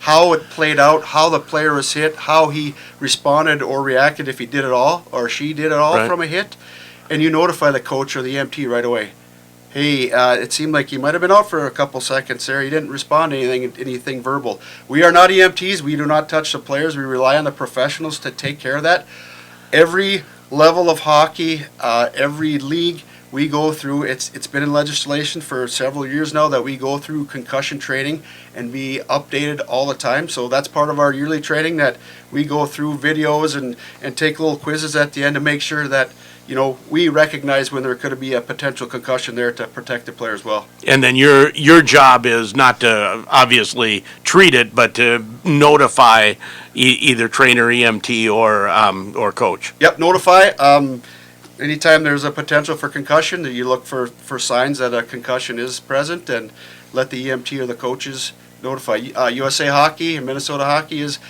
how it played out, how the player was hit, how he responded or reacted, if he did it all or she did it all right. from a hit, and you notify the coach or the EMT right away. Hey, it seemed like he might have been out for a couple seconds there. He didn't respond to anything verbal. We are not EMTs. We do not touch the players. We rely on the professionals to take care of that. Every level of hockey, every league, we go through, it's been in legislation for several years now that we go through concussion training and be updated all the time. So that's part of our yearly training, that we go through videos and take little quizzes at the end to make sure that we recognize when there could be a potential concussion there to protect the player as well. And then your job is not to obviously treat it, but to notify either trainer, EMT, or coach. Yep, notify. Anytime there's a potential for concussion, you look for signs that a concussion is present, and let the EMT or the coaches notify. USA Hockey and Minnesota Hockey is,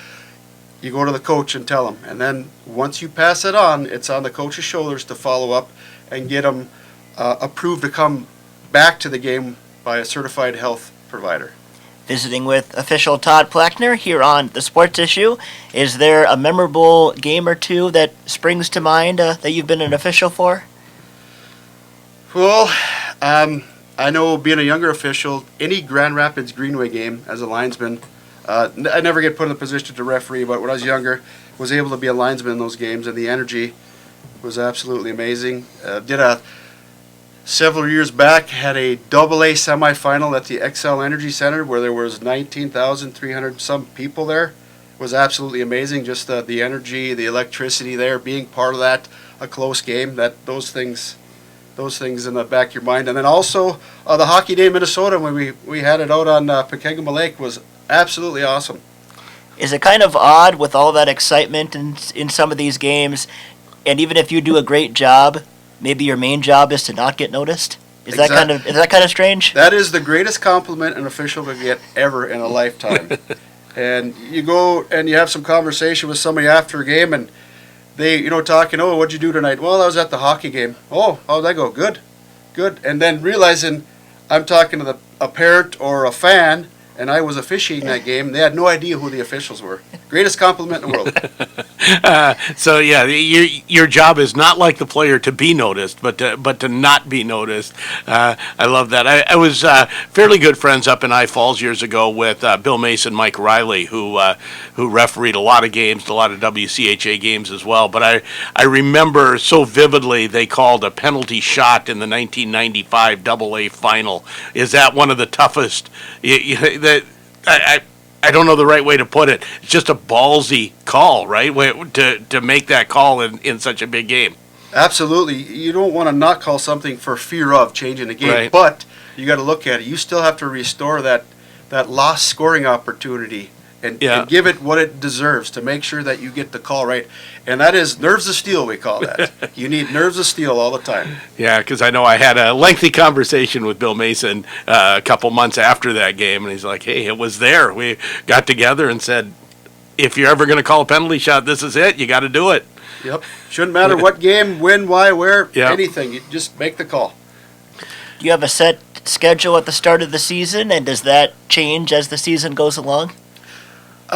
you go to the coach and tell them. And then once you pass it on, it's on the coach's shoulders to follow up and get them approved to come back to the game by a certified health provider. Visiting with official Todd Plackner here on The Sports Issue. Is there a memorable game or two that springs to mind that you've been an official for? Well, I know, being a younger official, any Grand Rapids Greenway game as a linesman, I never get put in a position to referee, but when I was younger, was able to be a linesman in those games, and the energy was absolutely amazing. Several years back, had a AA semifinal at the XL Energy Center where there was 19,300 some people there. It was absolutely amazing, just the energy, the electricity there, being part of that, a close game, those things in the back of your mind. And then also the Hockey Day in Minnesota, when we had it out on Pekegama Lake, was absolutely awesome. Is it kind of odd with all that excitement in some of these games, and even if you do a great job, maybe your main job is to not get noticed? Is that kind of strange? That is the greatest compliment an official could get ever in a lifetime. And you go and you have some conversation with somebody after a game, and they, talking, oh, what'd you do tonight? Well, I was at the hockey game. Oh, how'd that go? Good. And then realizing I'm talking to a parent or a fan, and I was officiating that game. They had no idea who the officials were. Greatest compliment in the world. So yeah, your job is not like the player to be noticed, but to not be noticed. I love that. I was fairly good friends up in I Falls years ago with Bill Mason, Mike Riley, who refereed a lot of games, a lot of WCHA games as well. But I remember so vividly they called a penalty shot in the 1995 AA final. Is that one of the toughest? I don't know the right way to put it. It's just a ballsy call, right? To make that call in such a big game. Absolutely. You don't want to not call something for fear of changing the game, Right. but you got to look at it. You still have to restore that lost scoring opportunity and give it what it deserves to make sure that you get the call right. And that is nerves of steel, we call that. You need nerves of steel all the time. Yeah, because I know I had a lengthy conversation with Bill Mason a couple months after that game, and he's like, hey, it was there. We got together and said, if you're ever going to call a penalty shot, this is it. You got to do it. Yep. Shouldn't matter what game, when, why, where, anything. You just make the call. Do you have a set schedule at the start of the season, and does that change as the season goes along?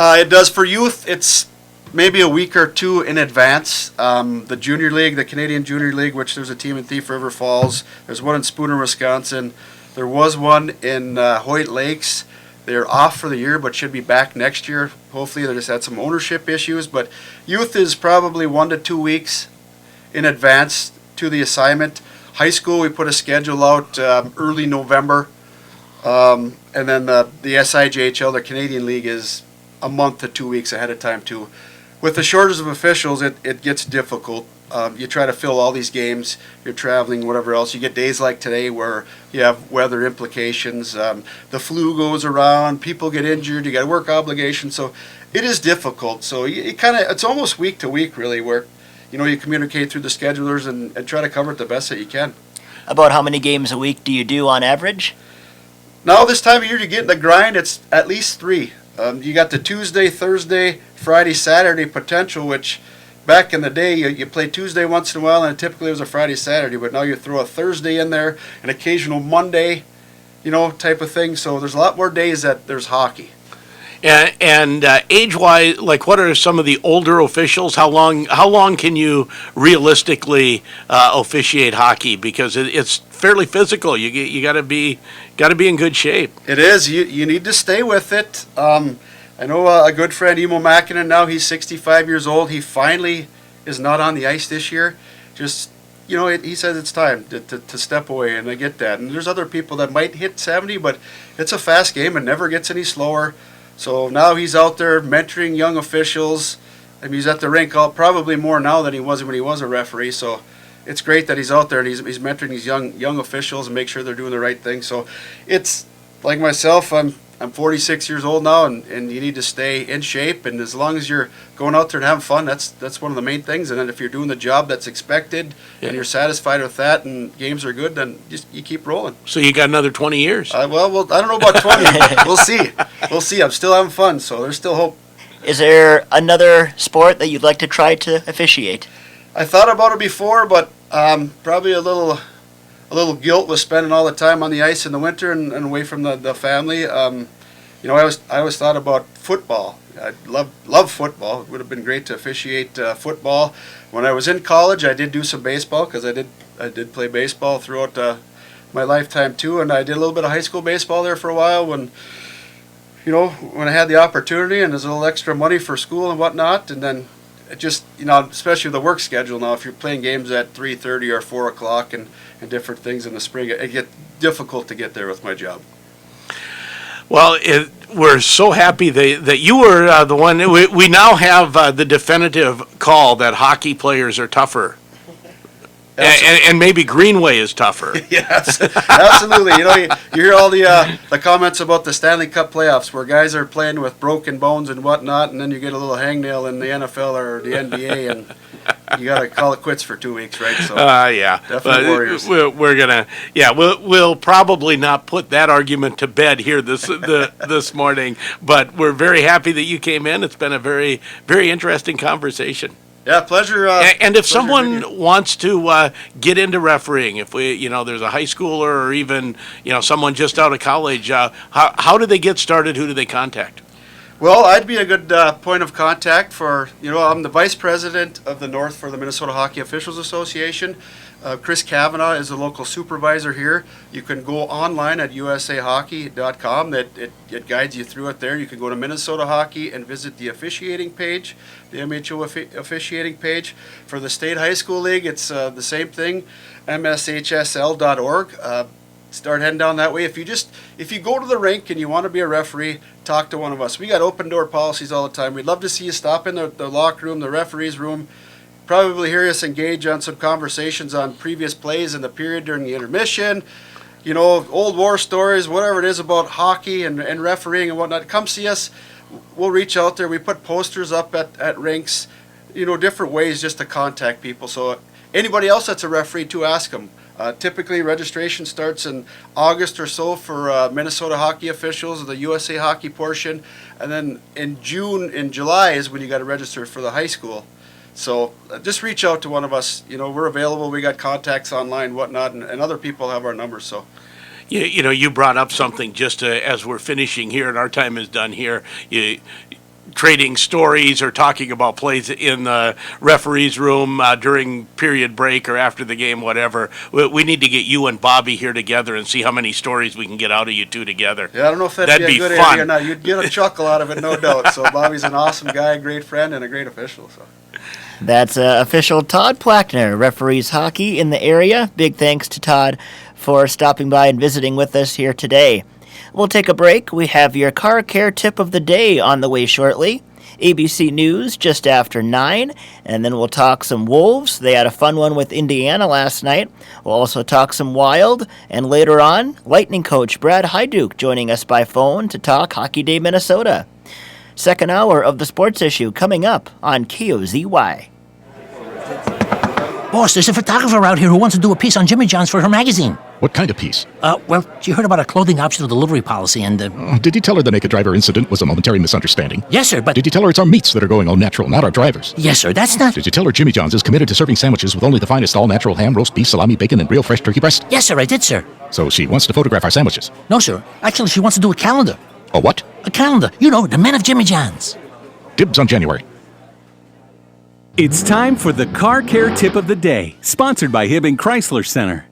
It does for youth. It's maybe a week or two in advance. The Junior League, the Canadian Junior League, which there's a team in Thief River Falls. There's one in Spooner, Wisconsin. There was one in Hoyt Lakes. They're off for the year, but should be back next year. Hopefully, they just had some ownership issues. But youth is probably 1 to 2 weeks in advance to the assignment. High school, we put a schedule out early November. And then the SIJHL, the Canadian League, is a month to 2 weeks ahead of time too. With the shortage of officials, it gets difficult. You try to fill all these games, you're traveling, whatever else. You get days like today where you have weather implications, the flu goes around, people get injured, you got work obligations, so it is difficult. So it's almost week to week really, where you communicate through the schedulers and try to cover it the best that you can. About how many games a week do you do on average? Now this time of year, you get in the grind, it's at least 3. You got the Tuesday, Thursday, Friday, Saturday potential, which back in the day you play Tuesday once in a while, and typically it was a Friday, Saturday, but now you throw a Thursday in there, an occasional Monday, type of thing. So there's a lot more days that there's hockey. And age-wise, like what are some of the older officials? How long can you realistically officiate hockey? Because it's fairly physical. You got to be in good shape. It is. You need to stay with it. I know a good friend, Emo Makinen, now he's 65 years old. He finally is not on the ice this year. Just he says it's time to step away, and I get that. And there's other people that might hit 70, but it's a fast game and never gets any slower. So now he's out there mentoring young officials. I mean, he's at the rink probably more now than he was when he was a referee. So it's great that he's out there and he's mentoring these young officials and make sure they're doing the right thing. So it's like myself, I'm 46 years old now, and you need to stay in shape. And as long as you're going out there and having fun, that's one of the main things. And then if you're doing the job that's expected and you're satisfied with that and games are good, then you keep rolling. So you got another 20 years. Well, I don't know about 20. We'll see. I'm still having fun, so there's still hope. Is there another sport that you'd like to try to officiate? I thought about it before, but probably a little guilt with spending all the time on the ice in the winter and away from the family. I always thought about football. I love football. It would have been great to officiate football. When I was in college, I did do some baseball because I did play baseball throughout my lifetime too, and I did a little bit of high school baseball there for a while when I had the opportunity and there's a little extra money for school and whatnot, and then it just especially the work schedule now, if you're playing games at 3:30 or 4 o'clock and different things in the spring, it gets difficult to get there with my job. Well, we're so happy that you were the one. We now have the definitive call that hockey players are tougher. And maybe Greenway is tougher. Yes, absolutely. You hear all the comments about the Stanley Cup playoffs where guys are playing with broken bones and whatnot, and then you get a little hangnail in the NFL or the NBA, and you got to call it quits for 2 weeks, right? So yeah, definitely Warriors. We're gonna, we'll probably not put that argument to bed here this morning, but we're very happy that you came in. It's been a very, very interesting conversation. Yeah, pleasure. And if someone wants to get into refereeing, if there's a high schooler or even someone just out of college, how do they get started? Who do they contact? Well, I'd be a good point of contact for, I'm the vice president of the North for the Minnesota Hockey Officials Association. Chris Kavanaugh is the local supervisor here. You can go online at usahockey.com. It guides you through it there. You can go to Minnesota Hockey and visit the officiating page, the MHO officiating page. For the State High School League, it's the same thing, mshsl.org. Start heading down that way. If you go to the rink and you want to be a referee, talk to one of us. We got open door policies all the time. We'd love to see you stop in the locker room, the referee's room. Probably hear us engage on some conversations on previous plays in the period during the intermission. Old war stories, whatever it is about hockey and refereeing and whatnot. Come see us. We'll reach out there. We put posters up at rinks. Different ways just to contact people. So anybody else that's a referee, too, ask them. Typically, registration starts in August or so for Minnesota hockey officials, the USA Hockey portion, and then in July is when you got to register for the high school. So just reach out to one of us. We're available. We got contacts online, whatnot, and other people have our numbers. So. You brought up something just as we're finishing here and our time is done here. Trading stories or talking about plays in the referee's room during period break or after the game, whatever. We need to get you and Bobby here together and see how many stories we can get out of you two together. Yeah, I don't know if that'd be a good idea or not. You'd get a chuckle out of it, no doubt. So Bobby's an awesome guy, a great friend, and a great official. So. That's official Todd Plackner, referees hockey in the area. Big thanks to Todd for stopping by and visiting with us here today. We'll take a break. We have your car care tip of the day on the way shortly. ABC News just after 9, and then we'll talk some Wolves. They had a fun one with Indiana last night. We'll also talk some Wild, and later on, Lightning coach Brad Hyduke joining us by phone to talk Hockey Day Minnesota. Second hour of the Sports Issue coming up on KOZY. Boss, there's a photographer out here who wants to do a piece on Jimmy John's for her magazine. What kind of piece? Well, she heard about a clothing optional delivery policy and... Did you tell her the naked driver incident was a momentary misunderstanding? Yes, sir, but... Did you tell her it's our meats that are going all natural, not our drivers? Yes, sir, that's not... Did you tell her Jimmy John's is committed to serving sandwiches with only the finest all-natural ham, roast beef, salami, bacon, and real fresh turkey breast? Yes, sir, I did, sir. So she wants to photograph our sandwiches? No, sir. Actually, she wants to do a calendar. A what? A calendar. The men of Jimmy John's. Dibs on January. It's time for the Car Care Tip of the Day, sponsored by Hibbing Chrysler Center.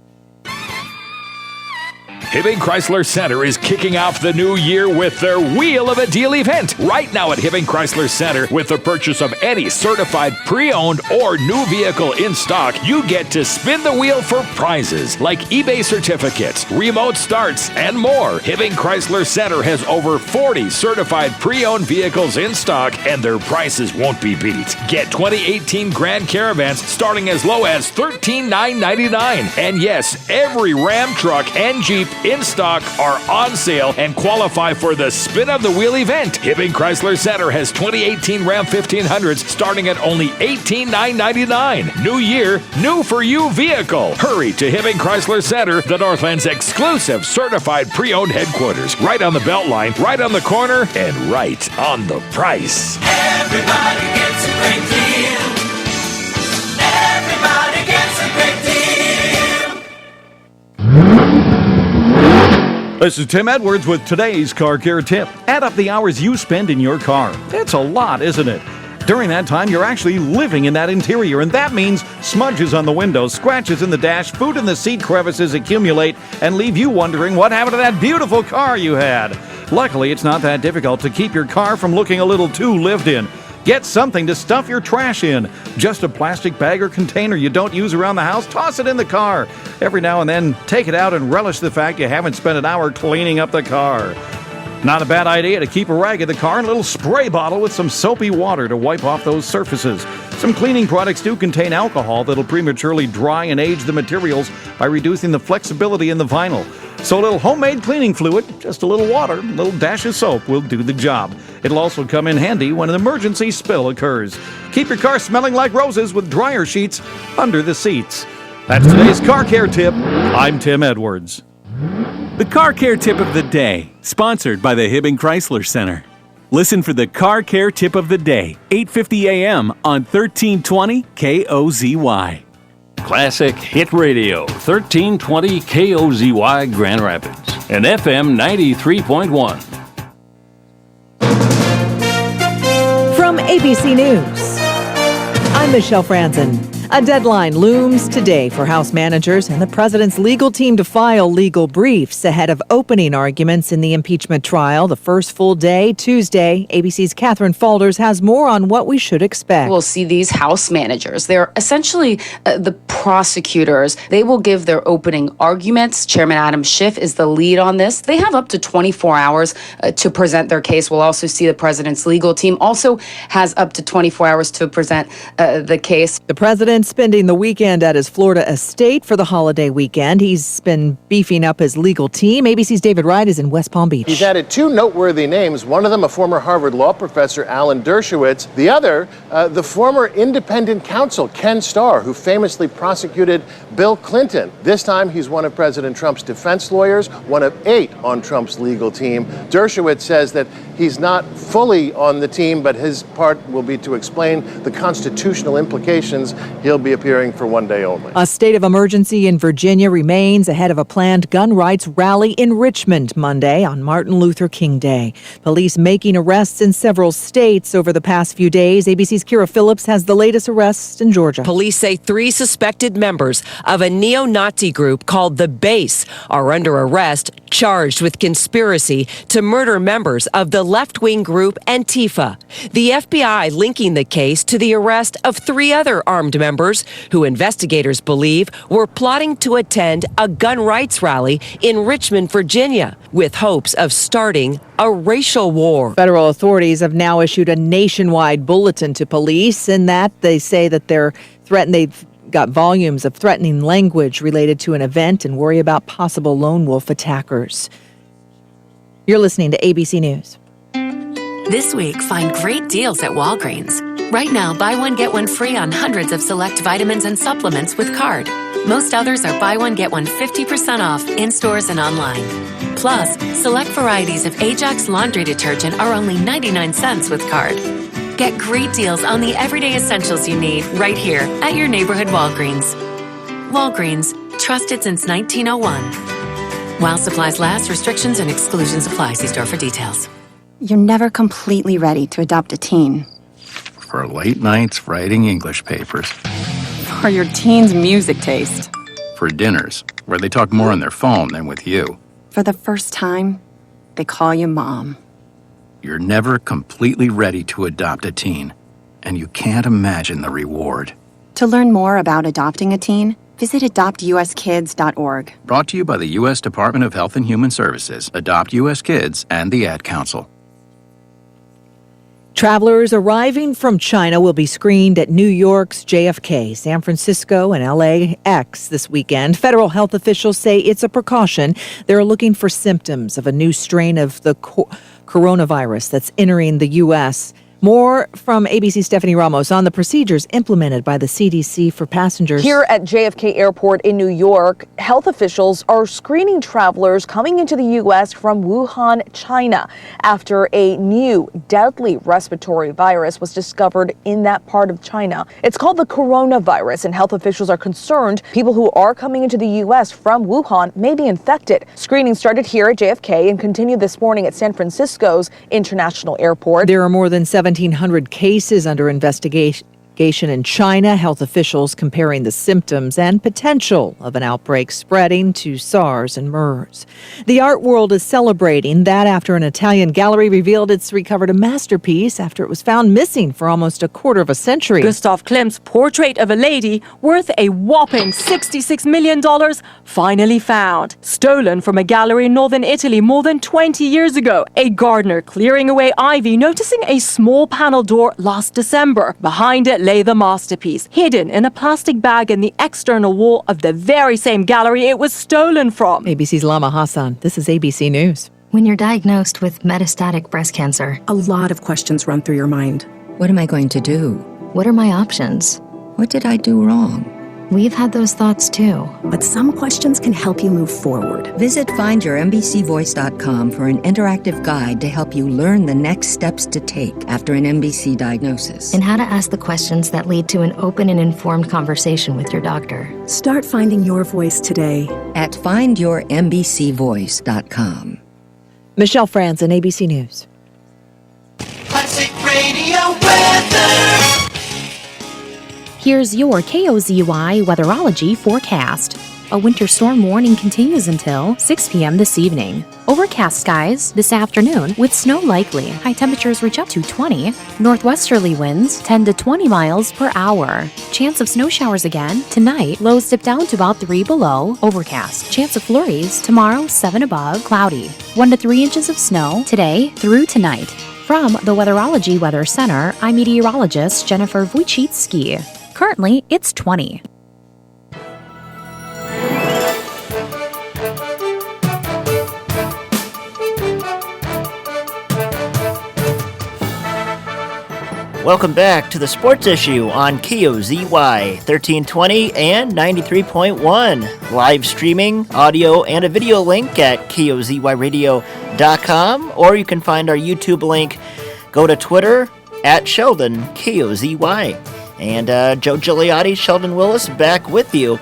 Hibbing Chrysler Center is kicking off the new year with their Wheel of a Deal event. Right now at Hibbing Chrysler Center, with the purchase of any certified pre-owned or new vehicle in stock, you get to spin the wheel for prizes like eBay certificates, remote starts, and more. Hibbing Chrysler Center has over 40 certified pre-owned vehicles in stock, and their prices won't be beat. Get 2018 Grand Caravans starting as low as $13,999. And yes, every Ram truck and Jeep in stock are on sale and qualify for the Spin of the Wheel event. Hibbing Chrysler Center has 2018 Ram 1500s starting at only $18,999. New year, new for you vehicle. Hurry to Hibbing Chrysler Center, the Northland's exclusive certified pre-owned headquarters. Right on the Beltline, right on the corner, and right on the price. Everybody gets a great deal. Everybody gets a great deal. This is Tim Edwards with today's Car Care Tip. Add up the hours you spend in your car. That's a lot, isn't it? During that time, you're actually living in that interior, and that means smudges on the windows, scratches in the dash, food in the seat crevices accumulate and leave you wondering what happened to that beautiful car you had. Luckily, it's not that difficult to keep your car from looking a little too lived in. Get something to stuff your trash in. Just a plastic bag or container you don't use around the house, toss it in the car. Every now and then, take it out and relish the fact you haven't spent an hour cleaning up the car. Not a bad idea to keep a rag in the car and a little spray bottle with some soapy water to wipe off those surfaces. Some cleaning products do contain alcohol that'll prematurely dry and age the materials by reducing the flexibility in the vinyl. So a little homemade cleaning fluid, just a little water, a little dash of soap will do the job. It'll also come in handy when an emergency spill occurs. Keep your car smelling like roses with dryer sheets under the seats. That's today's Car Care Tip. I'm Tim Edwards. The Car Care Tip of the Day, sponsored by the Hibbing Chrysler Center. Listen for the Car Care Tip of the Day, 8:50 a.m. on 1320 KOZY. Classic Hit Radio, 1320 KOZY Grand Rapids, and FM 93.1. From ABC News, I'm Michelle Franzen. A deadline looms today for House managers and the president's legal team to file legal briefs ahead of opening arguments in the impeachment trial. The first full day, Tuesday. ABC's Catherine Falders has more on what we should expect. We'll see these House managers. They're essentially the prosecutors. They will give their opening arguments. Chairman Adam Schiff is the lead on this. They have up to 24 hours to present their case. We'll also see the president's legal team also has up to 24 hours to present the case. The president spending the weekend at his Florida estate for the holiday weekend. He's been beefing up his legal team. ABC's David Wright is in West Palm Beach. He's added two noteworthy names, one of them a former Harvard law professor, Alan Dershowitz, the other, the former independent counsel, Ken Starr, who famously prosecuted Bill Clinton. This time, he's one of President Trump's defense lawyers, one of 8 on Trump's legal team. Dershowitz says that he's not fully on the team, but his part will be to explain the constitutional implications. He'll be appearing for one day only. A state of emergency in Virginia remains ahead of a planned gun rights rally in Richmond Monday on Martin Luther King Day. Police making arrests in several states over the past few days. ABC's Kira Phillips has the latest arrests in Georgia. Police say 3 suspected members of a neo-Nazi group called the Base are under arrest, charged with conspiracy to murder members of the left-wing group Antifa. The FBI linking the case to the arrest of 3 other armed members who investigators believe were plotting to attend a gun rights rally in Richmond, Virginia, with hopes of starting a racial war. Federal authorities have now issued a nationwide bulletin to police in that they say that they've got volumes of threatening language related to an event and worry about possible lone wolf attackers. You're listening to ABC News. This week, find great deals at Walgreens. Right now, buy one, get one free on hundreds of select vitamins and supplements with card. Most others are buy one, get one 50% off in stores and online. Plus, select varieties of Ajax laundry detergent are only 99 cents with card. Get great deals on the everyday essentials you need right here at your neighborhood Walgreens. Walgreens, trusted since 1901. While supplies last, restrictions and exclusions apply. See store for details. You're never completely ready to adopt a teen. For late nights writing English papers. For your teen's music taste. For dinners, where they talk more on their phone than with you. For the first time, they call you mom. You're never completely ready to adopt a teen, and you can't imagine the reward. To learn more about adopting a teen, visit adoptuskids.org. Brought to you by the U.S. Department of Health and Human Services, Adopt U.S. Kids, and the Ad Council. Travelers arriving from China will be screened at New York's JFK, San Francisco, and LAX this weekend. Federal health officials say it's a precaution. They're looking for symptoms of a new strain of the coronavirus that's entering the U.S. More from ABC's Stephanie Ramos on the procedures implemented by the CDC for passengers. Here at JFK Airport in New York, health officials are screening travelers coming into the U.S. from Wuhan, China, after a new deadly respiratory virus was discovered in that part of China. It's called the coronavirus, and health officials are concerned people who are coming into the U.S. from Wuhan may be infected. Screening started here at JFK and continued this morning at San Francisco's International Airport. There are more than 1,700 cases under investigation in China, health officials comparing the symptoms and potential of an outbreak spreading to SARS and MERS. The art world is celebrating that after an Italian gallery revealed it's recovered a masterpiece after it was found missing for almost a quarter of a century. Gustav Klimt's portrait of a lady worth a whopping $66 million finally found. Stolen from a gallery in northern Italy more than 20 years ago. A gardener clearing away ivy noticing a small panel door last December. Behind it lay the masterpiece, hidden in a plastic bag in the external wall of the very same gallery it was stolen from. ABC's Lama Hassan. This is ABC News. When you're diagnosed with metastatic breast cancer, a lot of questions run through your mind. What am I going to do? what are my options? What did I do wrong? We've had those thoughts too. But some questions can help you move forward. Visit findyourmbcvoice.com for an interactive guide to help you learn the next steps to take after an MBC diagnosis. And how to ask the questions that lead to an open and informed conversation with your doctor. Start finding your voice today at findyourmbcvoice.com. Michelle Franzen, ABC News. Classic radio weather. Here's your KOZY weatherology forecast. A winter storm warning continues until 6 p.m. this evening. Overcast skies this afternoon with snow likely. High temperatures reach up to 20. Northwesterly winds 10 to 20 miles per hour. Chance of snow showers again tonight. Lows dip down to about 3 below. Overcast. Chance of flurries tomorrow 7 above. Cloudy. 1 to 3 inches of snow today through tonight. From the Weatherology Weather Center, I'm meteorologist Jennifer Wojcicki. Currently, it's 20. Welcome back to the Sports Issue on KOZY 1320 and 93.1. Live streaming, audio, and a video link at kozyradio.com, or you can find our YouTube link. Go to Twitter at Sheldon KOZY. And Joe Gigliotti, Sheldon Willis, back with you.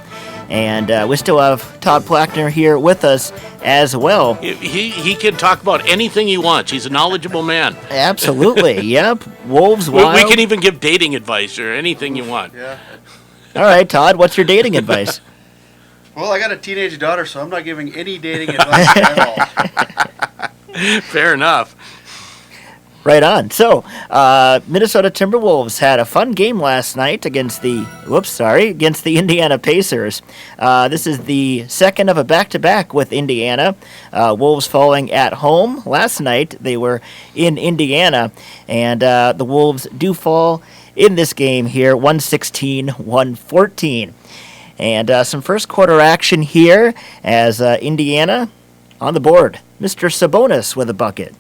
And we still have Todd Plackner here with us as well. He can talk about anything he wants. He's a knowledgeable man. Absolutely, yep. Wolves, Wild. We can even give dating advice or anything you want. Yeah. All right, Todd, what's your dating advice? Well, I got a teenage daughter, so I'm not giving any dating advice at all. Fair enough. Right on. So, Minnesota Timberwolves had a fun game last night against the Indiana Pacers. This is the second of a back-to-back with Indiana. Wolves falling at home. Last night, they were in Indiana, and the Wolves do fall in this game here, 116-114. And some first quarter action here as Indiana on the board. Mr. Sabonis with a bucket.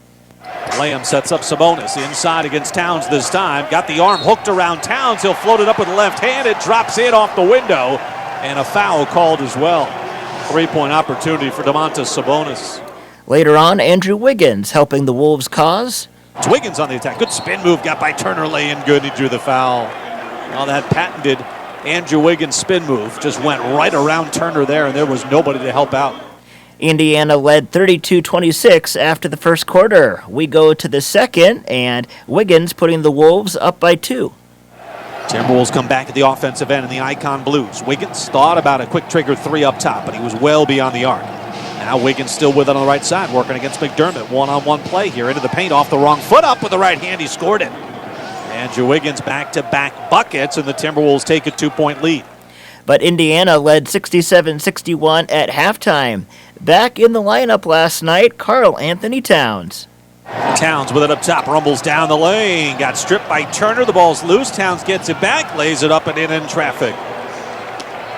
Lamb sets up Sabonis inside against Towns this time. Got the arm hooked around Towns. He'll float it up with the left hand. It drops in off the window. And a foul called as well. 3-point opportunity for Domantas Sabonis. Later on, Andrew Wiggins helping the Wolves' cause. It's Wiggins on the attack. Good spin move. Got by Turner. Lay in good. He drew the foul. Well, that patented Andrew Wiggins spin move just went right around Turner there, and there was nobody to help out. Indiana led 32-26 after the first quarter. We go to the second, and Wiggins putting the Wolves up by 2. Timberwolves come back at the offensive end in the Icon Blues. Wiggins thought about a quick trigger 3 up top, but he was well beyond the arc. Now Wiggins still with it on the right side, working against McDermott. One-on-one play here into the paint, off the wrong foot, up with the right hand. He scored it. Andrew Wiggins back-to-back buckets, and the Timberwolves take a 2-point lead. But Indiana led 67-61 at halftime. Back in the lineup last night, Karl Anthony Towns. Towns with it up top, rumbles down the lane. Got stripped by Turner. The ball's loose. Towns gets it back, lays it up and in traffic.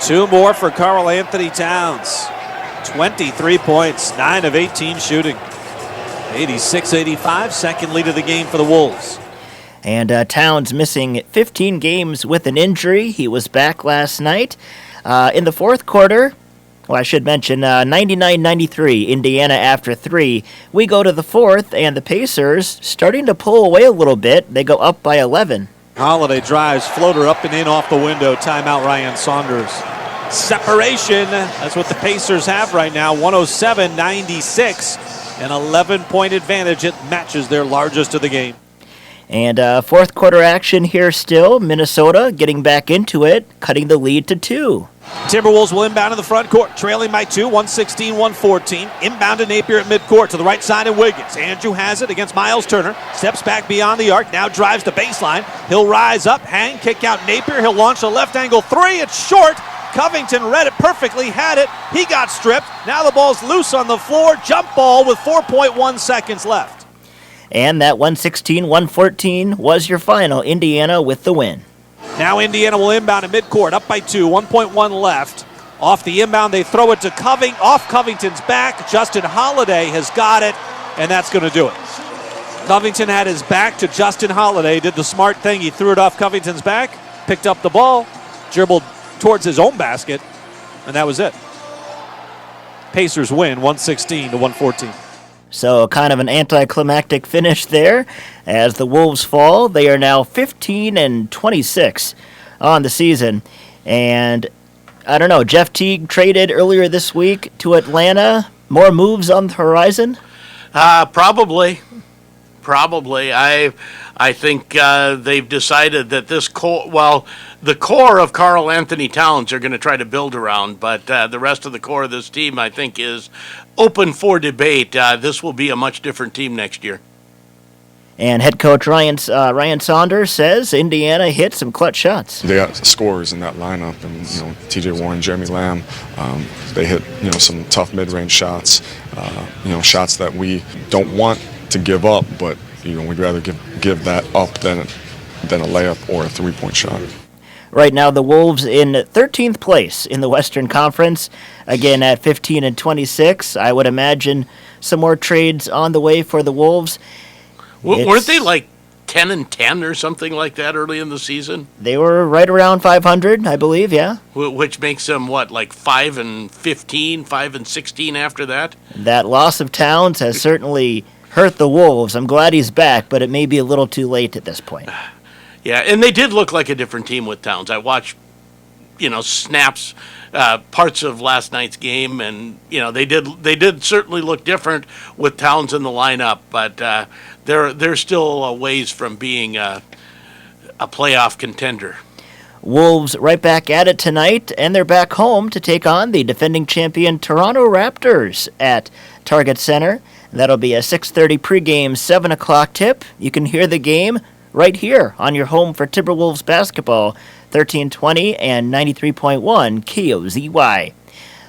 2 more for Karl Anthony Towns. 23 points, 9 of 18 shooting. 86-85, second lead of the game for the Wolves. And Towns missing 15 games with an injury. He was back last night. In the fourth quarter, well, I should mention, 99-93, Indiana after 3. We go to the fourth, and the Pacers starting to pull away a little bit. They go up by 11. Holiday drives, floater up and in off the window. Timeout, Ryan Saunders. Separation, that's what the Pacers have right now, 107-96. An 11-point advantage. It matches their largest of the game. And fourth quarter action here still. Minnesota getting back into it, cutting the lead to 2. Timberwolves will inbound in the front court, trailing by 2, 116-114. Inbound to Napier at midcourt to the right side of Wiggins. Andrew has it against Miles Turner. Steps back beyond the arc, now drives the baseline. He'll rise up, hang, kick out Napier. He'll launch a left angle 3. It's short. Covington read it perfectly, had it. He got stripped. Now the ball's loose on the floor. Jump ball with 4.1 seconds left. And that 116-114 was your final. Indiana with the win. Now Indiana will inbound in midcourt, up by 2, 1.1 left. Off the inbound, they throw it to off Covington's back. Justin Holiday has got it, and that's going to do it. Covington had his back to Justin Holiday, did the smart thing. He threw it off Covington's back, picked up the ball, dribbled towards his own basket, and that was it. Pacers win 116-114. So kind of an anticlimactic finish there as the Wolves fall. They are now 15-26 on the season. And I don't know, Jeff Teague traded earlier this week to Atlanta. More moves on the horizon? Probably. I think they've decided that this core, the core of Karl Anthony Towns are going to try to build around, but the rest of the core of this team, I think, is open for debate. This will be a much different team next year. And head coach Ryan Saunders says Indiana hit some clutch shots. They got scorers in that lineup, and T.J. Warren, Jeremy Lamb. They hit some tough mid-range shots. Shots that we don't want to give up, but we'd rather give that up than a layup or a three-point shot. Right now, the Wolves in 13th place in the Western Conference, again at 15-26. I would imagine some more trades on the way for the Wolves. Weren't they like 10-10 or something like that early in the season? They were right around 500, I believe, yeah. Which makes them, like 5-15, 5-16 after that? That loss of Towns has certainly hurt the Wolves. I'm glad he's back, but it may be a little too late at this point. Yeah, and they did look like a different team with Towns. I watched, snaps, parts of last night's game, and they did certainly look different with Towns in the lineup, but they're still a ways from being a playoff contender. Wolves right back at it tonight, and they're back home to take on the defending champion Toronto Raptors at Target Center. That'll be a 6:30 pregame, 7 o'clock tip. You can hear the game right here on your home for Timberwolves basketball, 1320 and 93.1 KOZY.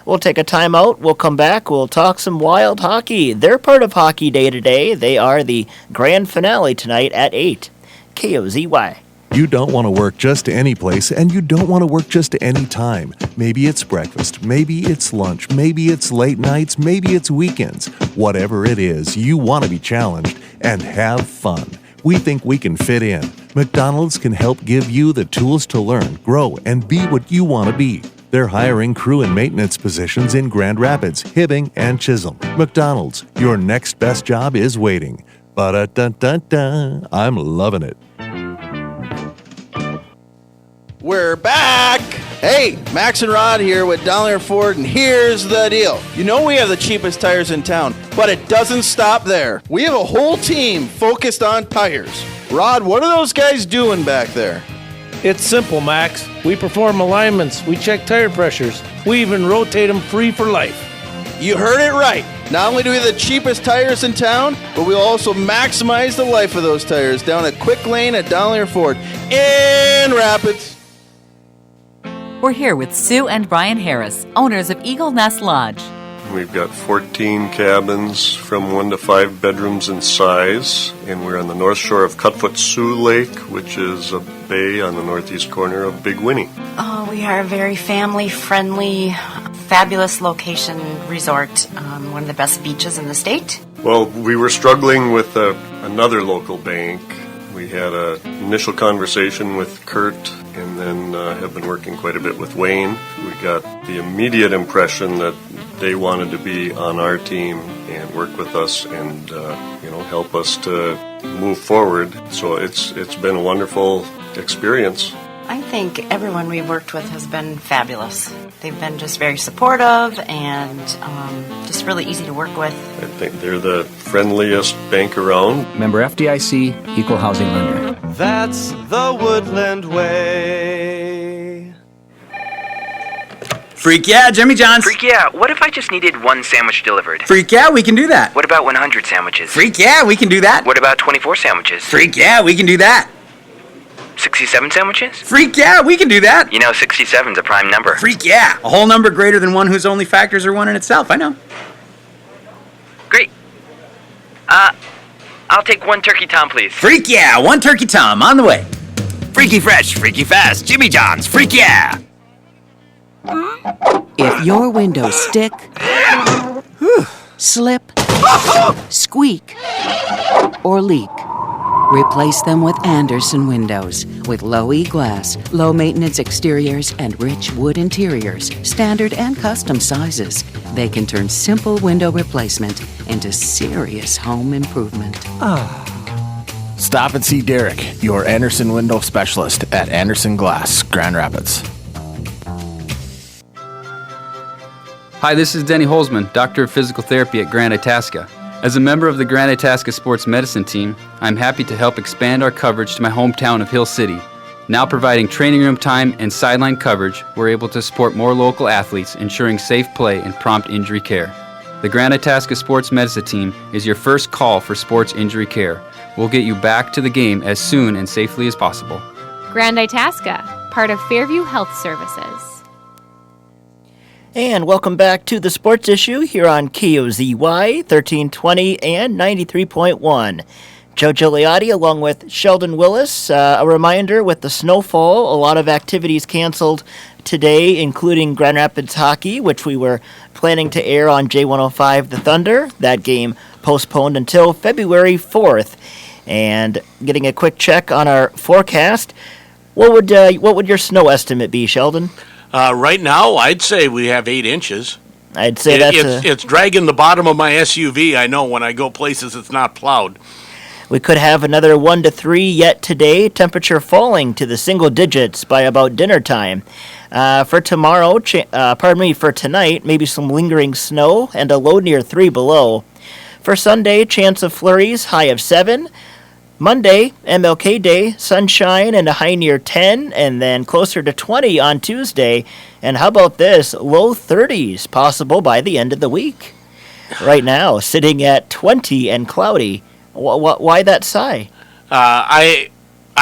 We'll take a timeout. We'll come back. We'll talk some Wild hockey. They're part of Hockey Day today. They are the grand finale tonight at 8. KOZY. You don't want to work just any place, and you don't want to work just any time. Maybe it's breakfast, maybe it's lunch, maybe it's late nights, maybe it's weekends. Whatever it is, you want to be challenged and have fun. We think we can fit in. McDonald's can help give you the tools to learn, grow, and be what you want to be. They're hiring crew and maintenance positions in Grand Rapids, Hibbing, and Chisholm. McDonald's, your next best job is waiting. Ba-da-dun-dun-dun. I'm loving it. We're back! Hey, Max and Rod here with Dollar Ford, and here's the deal. You know we have the cheapest tires in town, but it doesn't stop there. We have a whole team focused on tires. Rod, what are those guys doing back there? It's simple, Max. We perform alignments, we check tire pressures, we even rotate them free for life. You heard it right. Not only do we have the cheapest tires in town, but we'll also maximize the life of those tires down at Quick Lane at Dollar Ford in Rapids. We're here with Sue and Brian Harris, owners of Eagle Nest Lodge. We've got 14 cabins from 1 to 5 bedrooms in size, and we're on the north shore of Cutfoot Sioux Lake, which is a bay on the northeast corner of Big Winnie. Oh, we are a very family-friendly, fabulous location resort, one of the best beaches in the state. Well, we were struggling with another local bank. We had an initial conversation with Kurt, and then have been working quite a bit with Wayne. We got the immediate impression that they wanted to be on our team and work with us and help us to move forward. So it's been a wonderful experience. I think everyone we've worked with has been fabulous. They've been just very supportive and just really easy to work with. I think they're the friendliest bank around. Member FDIC, Equal Housing Lender. That's the Woodland Way. Freak yeah, Jimmy John's. Freak yeah, what if I just needed one sandwich delivered? Freak yeah, we can do that. What about 100 sandwiches? Freak yeah, we can do that. What about 24 sandwiches? Freak yeah, we can do that. 67 sandwiches? Freak yeah, we can do that. 67's a prime number. Freak yeah, a whole number greater than one whose only factors are one in itself, I know. Great. I'll take one turkey tom, please. Freak yeah, one turkey tom, on the way. Freaky Fresh, Freaky Fast, Jimmy John's, Freak Yeah! If your windows stick, slip, squeak, or leak, replace them with Anderson windows. With low E-glass, low maintenance exteriors, and rich wood interiors, standard and custom sizes, they can turn simple window replacement into serious home improvement. Stop and see Derek, your Anderson window specialist at Anderson Glass, Grand Rapids. Hi, this is Denny Holzman, Doctor of Physical Therapy at Grand Itasca. As a member of the Grand Itasca Sports Medicine team, I'm happy to help expand our coverage to my hometown of Hill City. Now providing training room time and sideline coverage, we're able to support more local athletes, ensuring safe play and prompt injury care. The Grand Itasca Sports Medicine team is your first call for sports injury care. We'll get you back to the game as soon and safely as possible. Grand Itasca, part of Fairview Health Services. And welcome back to the Sports Issue here on KOZY 1320 and 93.1. Joe Gigliotti along with Sheldon Willis. A reminder, with the snowfall, a lot of activities canceled today, including Grand Rapids hockey, which we were planning to air on J105 The Thunder. That game postponed until February 4th. And getting a quick check on our forecast, what would your snow estimate be, Sheldon? Right now, I'd say we have 8 inches. I'd say it's dragging the bottom of my SUV. I know when I go places it's not plowed. We could have another 1 to 3 yet today. Temperature falling to the single digits by about dinner time. For tomorrow, for tonight, maybe some lingering snow and a low near 3 below. For Sunday, chance of flurries, high of 7. Monday, MLK Day, sunshine and a high near 10, and then closer to 20 on Tuesday. And how about this? Low 30s possible by the end of the week. Right now, sitting at 20 and cloudy. Why that sigh? I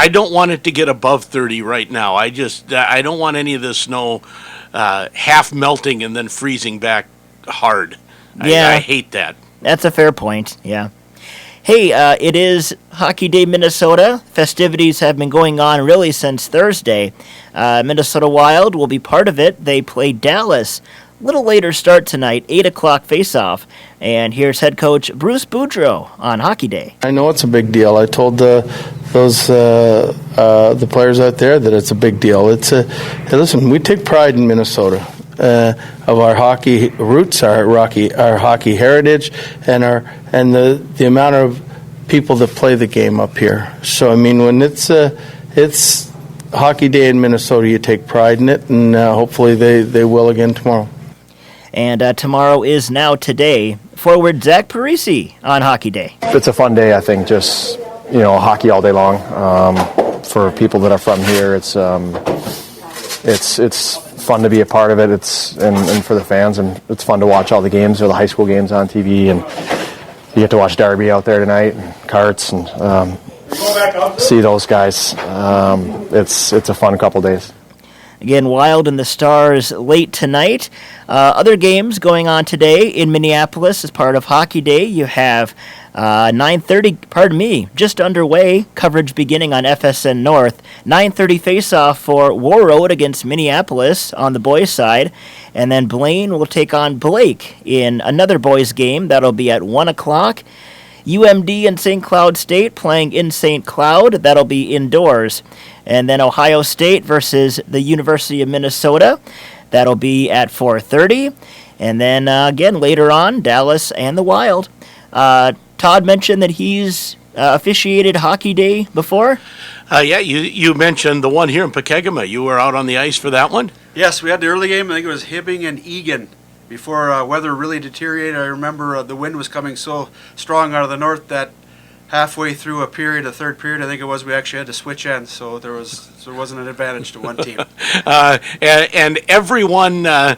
don't want it to get above 30 right now. I don't want any of this snow half melting and then freezing back hard. Yeah. I hate that. That's a fair point, yeah. Hey, it is Hockey Day Minnesota. Festivities have been going on really since Thursday. Minnesota Wild will be part of it. They play Dallas. Little later start tonight, 8 o'clock face-off. And here's head coach Bruce Boudreau on Hockey Day. I know it's a big deal. I told the players out there that it's a big deal. Hey, listen, we take pride in Minnesota. Of our hockey roots, our hockey heritage, and the amount of people that play the game up here. So I mean, when it's Hockey Day in Minnesota, you take pride in it, and hopefully they will again tomorrow. And tomorrow is now today. Forward Zach Parisi on Hockey Day. It's a fun day, I think. Just hockey all day long. For people that are from here, it's fun to be a part of it. And for the fans, and it's fun to watch all the games or the high school games on TV, and you get to watch Derby out there tonight and Carts and see those guys. It's a fun couple days. Again, Wild and the Stars late tonight. Other games going on today in Minneapolis as part of Hockey Day. You have 9:30, just underway, coverage beginning on FSN North. 9:30 face-off for Warroad against Minneapolis on the boys' side. And then Blaine will take on Blake in another boys' game. That'll be at 1 o'clock. UMD and St. Cloud State playing in St. Cloud. That'll be indoors. And then Ohio State versus the University of Minnesota. That'll be at 4:30. And then, again, later on, Dallas and the Wild. Todd mentioned that he's officiated Hockey Day before. Yeah, you mentioned the one here in Pekegama. You were out on the ice for that one? Yes, we had the early game. I think it was Hibbing and Egan. Before weather really deteriorated, I remember the wind was coming so strong out of the north that halfway through a third period, I think it was, we actually had to switch ends, so there wasn't an advantage to one team. And everyone I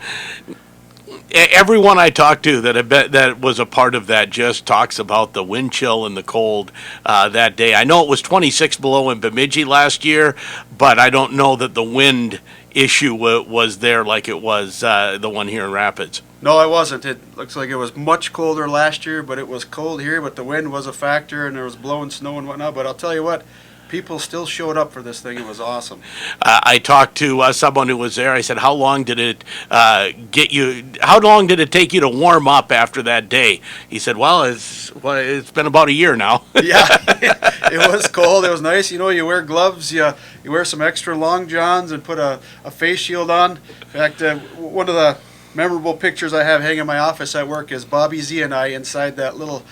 talked to that was a part of that just talks about the wind chill and the cold that day. I know it was 26 below in Bemidji last year, but I don't know that the wind issue was there like it was the one here in Rapids. No, it wasn't. It looks like it was much colder last year, but it was cold here, but the wind was a factor, and there was blowing snow and whatnot. But I'll tell you what, people still showed up for this thing. It was awesome. I talked to someone who was there. I said, "How long did it get you? How long did it take you to warm up after that day?" He said, "Well, it's been about a year now." Yeah, it was cold. It was nice. You know, you wear gloves. You wear some extra long johns and put a face shield on. In fact, one of the memorable pictures I have hanging in my office at work is Bobby Z and I inside that little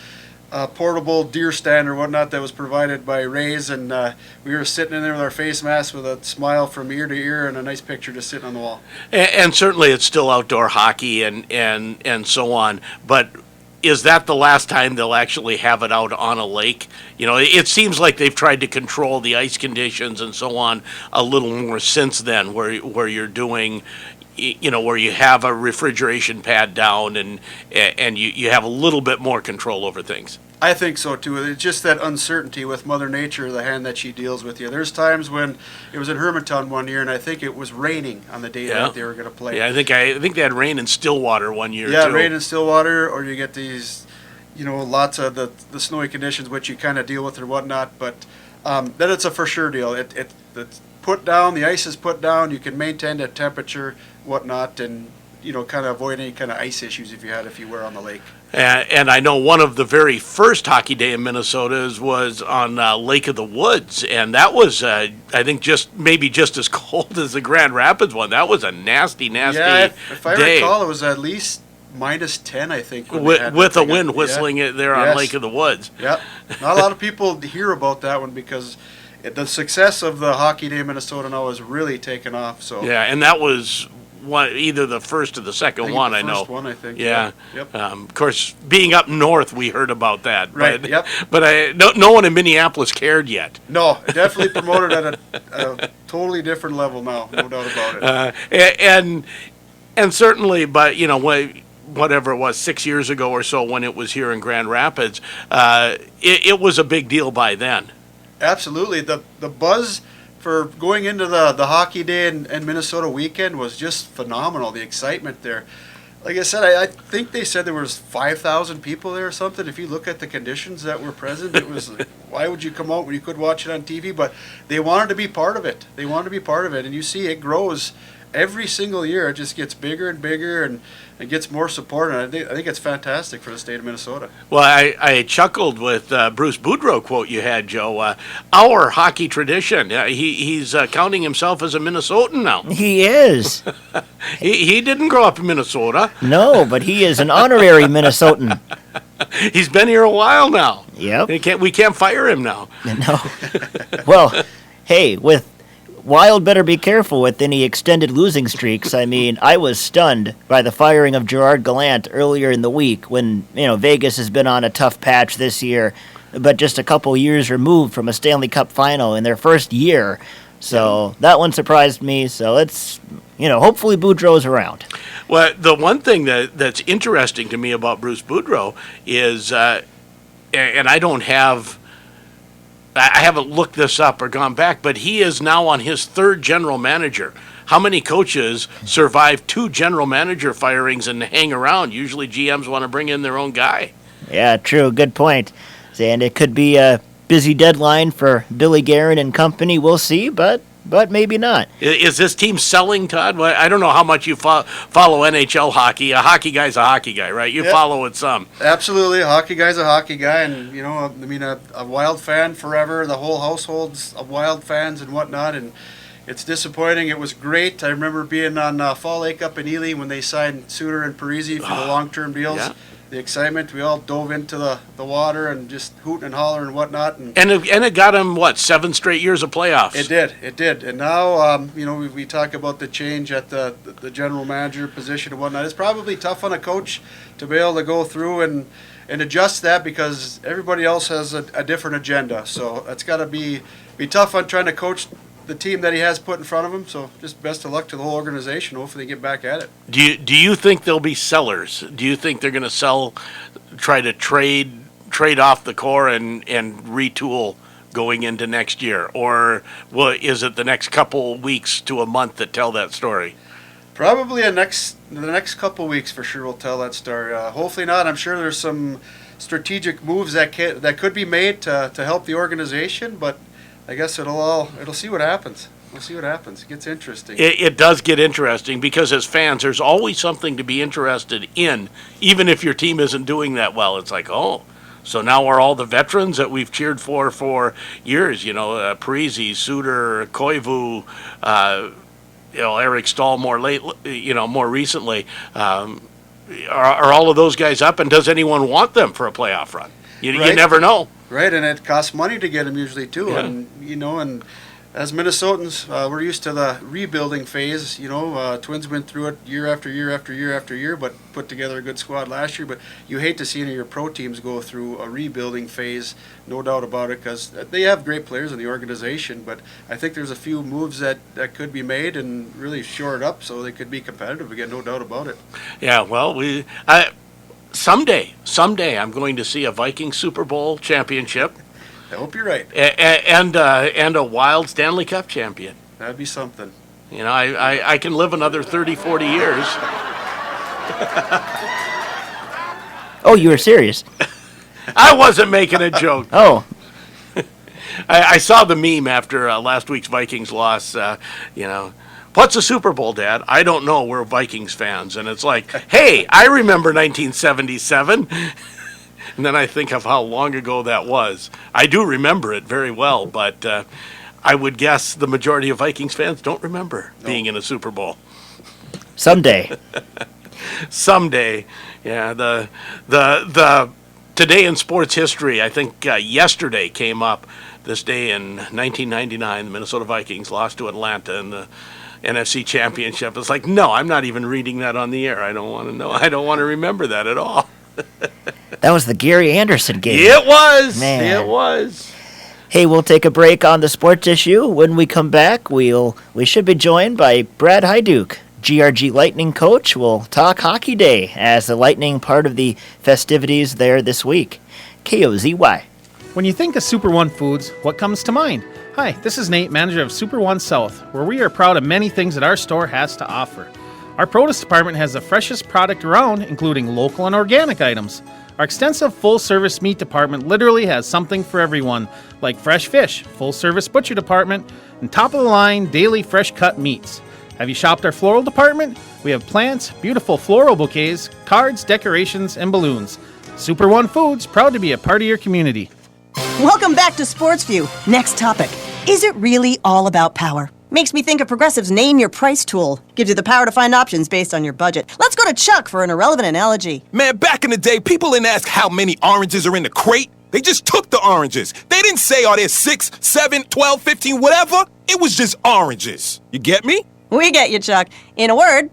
portable deer stand or whatnot that was provided by Ray's, and we were sitting in there with our face masks with a smile from ear to ear and a nice picture just sitting on the wall. And certainly it's still outdoor hockey and so on, but is that the last time they'll actually have it out on a lake? You know, it seems like they've tried to control the ice conditions and so on a little more since then, where you're doing, you know, where you have a refrigeration pad down and you have a little bit more control over things. I think so too. It's just that uncertainty with Mother Nature, the hand that she deals with you. There's times when it was in Hermantown one year, and I think it was raining on the day that they were going to play. Yeah, I think they had rain in Stillwater one year. Yeah, too. rain in Stillwater, or you get these, you know, lots of the snowy conditions which you kind of deal with or whatnot. But then it's a for sure deal. It's put down. The ice is put down. You can maintain that temperature, whatnot, and you know, kind of avoid any kind of ice issues if you were on the lake. And I know one of the very first hockey day in Minnesota was on Lake of the Woods, and that was, I think, maybe just as cold as the Grand Rapids one. That was a nasty Yeah, if I day. recall, it was at least -10, I think. With a wind whistling it there on Lake of the Woods. Yep. Not a lot of people hear about that one because the success of the Hockey Day in Minnesota now has really taken off. So yeah, and that was either the first or the second one, I know. First one, I think. Yeah. Yep. Of course, being up north, we heard about that. Right, But, yep. But no one in Minneapolis cared yet. No, definitely promoted at a totally different level now, no doubt about it. And certainly, but, you know, whatever it was, 6 years ago or so when it was here in Grand Rapids, it was a big deal by then. Absolutely. The buzz for going into the Hockey Day and Minnesota weekend was just phenomenal. The excitement there. Like I said, I think they said there was 5,000 people there or something. If you look at the conditions that were present, it was like, why would you come out when you could watch it on TV? But they wanted to be part of it. They wanted to be part of it. And you see it grows every single year. It just gets bigger and bigger and it gets more support. And I think it's fantastic for the state of Minnesota. Well, I chuckled with Bruce Boudreau quote you had, Joe. Our hockey tradition. He's counting himself as a Minnesotan now. He is. He didn't grow up in Minnesota. No, but he is an honorary Minnesotan. He's been here a while now. Yep. We can't fire him now. No. Well, hey, with Wild better be careful with any extended losing streaks. I mean, I was stunned by the firing of Gerard Gallant earlier in the week when, you know, Vegas has been on a tough patch this year, but just a couple years removed from a Stanley Cup final in their first year. So that one surprised me. So let's, you know, hopefully Boudreau's around. Well, the one thing that's interesting to me about Bruce Boudreau is, and I haven't looked this up or gone back, but he is now on his third general manager. How many coaches survive 2 general manager firings and hang around? Usually GMs want to bring in their own guy. Yeah, true. Good point. And it could be a busy deadline for Billy Guerin and company. We'll see, but maybe not. Is this team selling, Todd? Well, I don't know how much you follow NHL hockey. A hockey guy's a hockey guy, right? You follow it some. Absolutely. A hockey guy's a hockey guy. And, you know, I mean, a Wild fan forever. The whole household's of Wild fans and whatnot. And it's disappointing. It was great. I remember being on Fall Lake up in Ely when they signed Suter and Parisi for the long-term deals. Yeah. The excitement, we all dove into the water and just hooting and hollering and whatnot. And it got him, 7 straight years of playoffs? It did. And now, you know, we talk about the change at the general manager position and whatnot. It's probably tough on a coach to be able to go through and adjust that because everybody else has a different agenda. So it's got to be tough on trying to coach the team that he has put in front of him. So just best of luck to the whole organization. Hopefully they get back at it. Do you think they'll be sellers? Do you think they're going to try to trade off the core and retool going into next year? Or is it the next couple weeks to a month that tell that story? Probably the next couple weeks for sure will tell that story. Hopefully not. I'm sure there's some strategic moves that could be made to help the organization, but I guess it'll see what happens. We'll see what happens. It gets interesting. It does get interesting because as fans, there's always something to be interested in, even if your team isn't doing that well. It's like, oh, so now are all the veterans that we've cheered for years, Parisi, Suter, Koivu, Eric Stahl more recently, are all of those guys up, and does anyone want them for a playoff run? You never know. Right, and it costs money to get them usually too, Yeah. and as Minnesotans, we're used to the rebuilding phase. Twins went through it year after year after year after year, but put together a good squad last year. But you hate to see any of your pro teams go through a rebuilding phase, no doubt about it, because they have great players in the organization. But I think there's a few moves that could be made and really shore it up so they could be competitive again, no doubt about it. Yeah, well, someday I'm going to see a Viking Super Bowl championship. I hope you're right. And a Wild Stanley Cup champion. That'd be something. I can live another 30, 40 years. Oh, you were serious? I wasn't making a joke. Oh. I saw the meme after last week's Vikings loss, what's a Super Bowl, Dad? I don't know. We're Vikings fans. And it's like, hey, I remember 1977. And then I think of how long ago that was. I do remember it very well, but I would guess the majority of Vikings fans don't remember being in a Super Bowl. Someday. Someday. Yeah, the today in sports history, I think yesterday came up. This day in 1999, the Minnesota Vikings lost to Atlanta in the NFC Championship. It's like, no, I'm not even reading that on the air. I don't want to know. I don't want to remember that at all. That was the Gary Anderson game. It was. Man. It was. Hey, we'll take a break on the sports issue. When we come back, we should be joined by Brad Hyduke, GRG Lightning coach. We'll talk Hockey Day as the Lightning part of the festivities there this week. KOZY. When you think of Super One Foods, what comes to mind? Hi, this is Nate, manager of Super One South, where we are proud of many things that our store has to offer. Our produce department has the freshest product around, including local and organic items. Our extensive full-service meat department literally has something for everyone, like fresh fish, full-service butcher department, and top-of-the-line daily fresh-cut meats. Have you shopped our floral department? We have plants, beautiful floral bouquets, cards, decorations, and balloons. Super One Foods, proud to be a part of your community. Welcome back to Sports View. Next topic. Is it really all about power? Makes me think of Progressive's Name Your Price tool. Gives you the power to find options based on your budget. Let's go to Chuck for an irrelevant analogy. Man, back in the day, people didn't ask how many oranges are in the crate. They just took the oranges. They didn't say, are there 6, 7, 12, 15, whatever. It was just oranges. You get me? We get you, Chuck. In a word,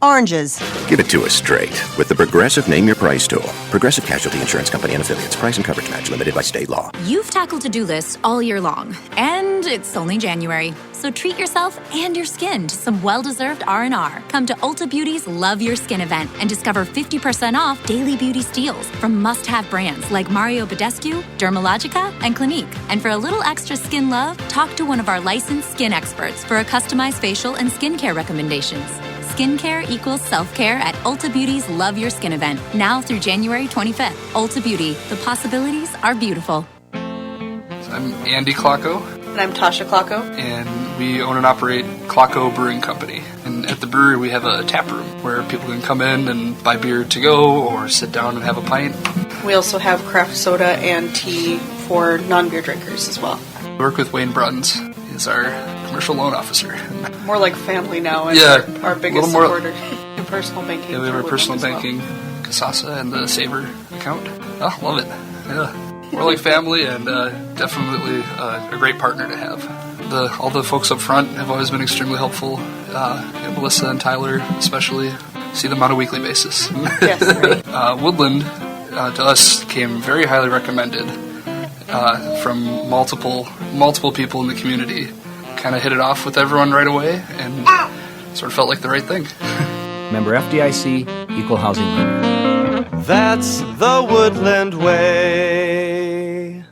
oranges. Give it to us straight with the Progressive Name Your Price tool. Progressive Casualty Insurance Company and Affiliates. Price and coverage match limited by state law. You've tackled to-do lists all year long, and it's only January. So treat yourself and your skin to some well-deserved R&R. Come to Ulta Beauty's Love Your Skin event and discover 50% off daily beauty steals from must-have brands like Mario Badescu, Dermalogica, and Clinique. And for a little extra skin love, talk to one of our licensed skin experts for a customized facial and skincare recommendations. Skincare equals self-care at Ulta Beauty's Love Your Skin event, now through January 25th. Ulta Beauty, the possibilities are beautiful. I'm Andy Klocko. And I'm Tasha Klocko. And we own and operate Klocko Brewing Company. And at the brewery, we have a tap room where people can come in and buy beer to go or sit down and have a pint. We also have craft soda and tea for non-beer drinkers as well. We work with Wayne Bruns. He's our commercial loan officer. More like family now, and yeah, our biggest supporter in personal banking. Yeah, we have our personal banking, Kasasa, and the Saver account. Oh, love it. Yeah, we're like family, and definitely a great partner to have. All the folks up front have always been extremely helpful. Melissa and Tyler, especially, see them on a weekly basis. Yes, right. Woodland to us came very highly recommended from multiple people in the community. Kind of hit it off with everyone right away, and sort of felt like the right thing. Member FDIC, Equal Housing Lender. That's the Woodland Way.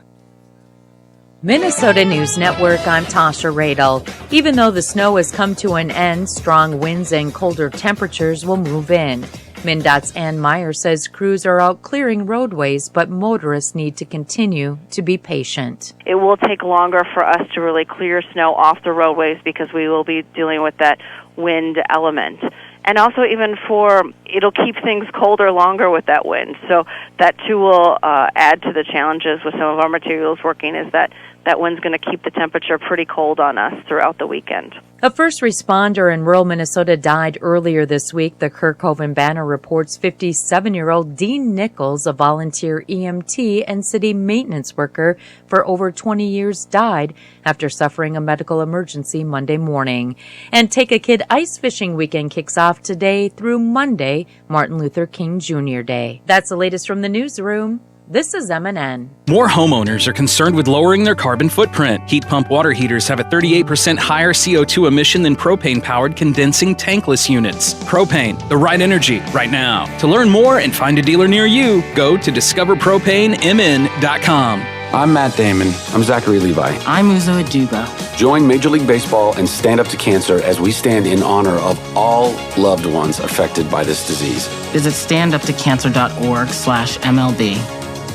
Minnesota News Network, I'm Tasha Radel. Even though the snow has come to an end, strong winds and colder temperatures will move in. MnDOT's Ann Meyer says crews are out clearing roadways, but motorists need to continue to be patient. It will take longer for us to really clear snow off the roadways because we will be dealing with that wind element. And also it'll keep things colder longer with that wind. So that too will add to the challenges with some of our materials working, is that wind's going to keep the temperature pretty cold on us throughout the weekend. A first responder in rural Minnesota died earlier this week. The Kirkhoven Banner reports 57-year-old Dean Nichols, a volunteer EMT and city maintenance worker for over 20 years, died after suffering a medical emergency Monday morning. And Take a Kid Ice Fishing Weekend kicks off today through Monday, Martin Luther King Jr. Day. That's the latest from the newsroom. This is MNN. More homeowners are concerned with lowering their carbon footprint. Heat pump water heaters have a 38% higher CO2 emission than propane-powered condensing tankless units. Propane, the right energy, right now. To learn more and find a dealer near you, go to discoverpropanemn.com. I'm Matt Damon. I'm Zachary Levi. I'm Uzo Aduba. Join Major League Baseball and Stand Up to Cancer as we stand in honor of all loved ones affected by this disease. Visit standuptocancer.org/MLB.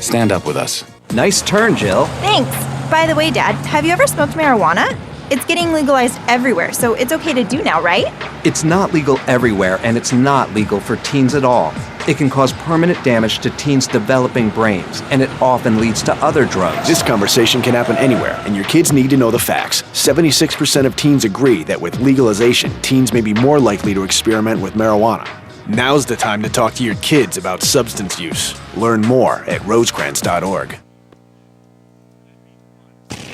Stand up with us. Nice turn, Jill. Thanks. By the way, Dad, have you ever smoked marijuana? It's getting legalized everywhere, so it's okay to do now, right? It's not legal everywhere, and it's not legal for teens at all. It can cause permanent damage to teens' developing brains, and it often leads to other drugs. This conversation can happen anywhere, and your kids need to know the facts. 76% of teens agree that with legalization, teens may be more likely to experiment with marijuana. Now's the time to talk to your kids about substance use. Learn more at rosecrans.org.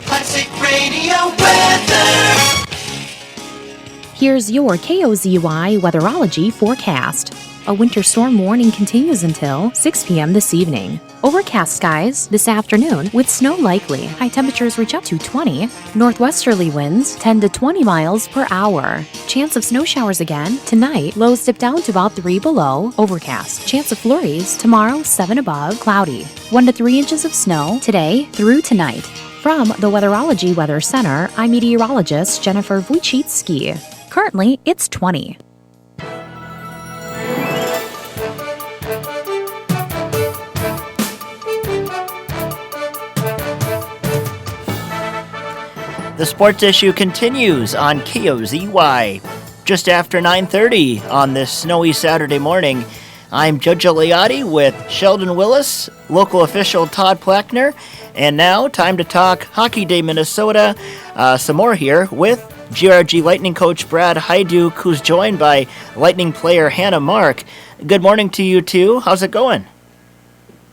Classic Radio weather. Here's your KOZY weatherology forecast. A winter storm warning continues until 6 p.m. this evening. Overcast skies this afternoon with snow likely. High temperatures reach up to 20. Northwesterly winds 10 to 20 miles per hour. Chance of snow showers again tonight. Lows dip down to about 3 below. Overcast. Chance of flurries tomorrow 7 above. Cloudy. 1 to 3 inches of snow today through tonight. From the Weatherology Weather Center, I'm meteorologist Jennifer Wojcicki. Currently, it's 20. The sports issue continues on KOZY. Just after 9:30 on this snowy Saturday morning, I'm Judge Eliade with Sheldon Willis, local official Todd Plackner, and now time to talk Hockey Day Minnesota. Some more here with GRG Lightning coach Brad Hajduc, who's joined by Lightning player Hannah Mark. Good morning to you two. How's it going?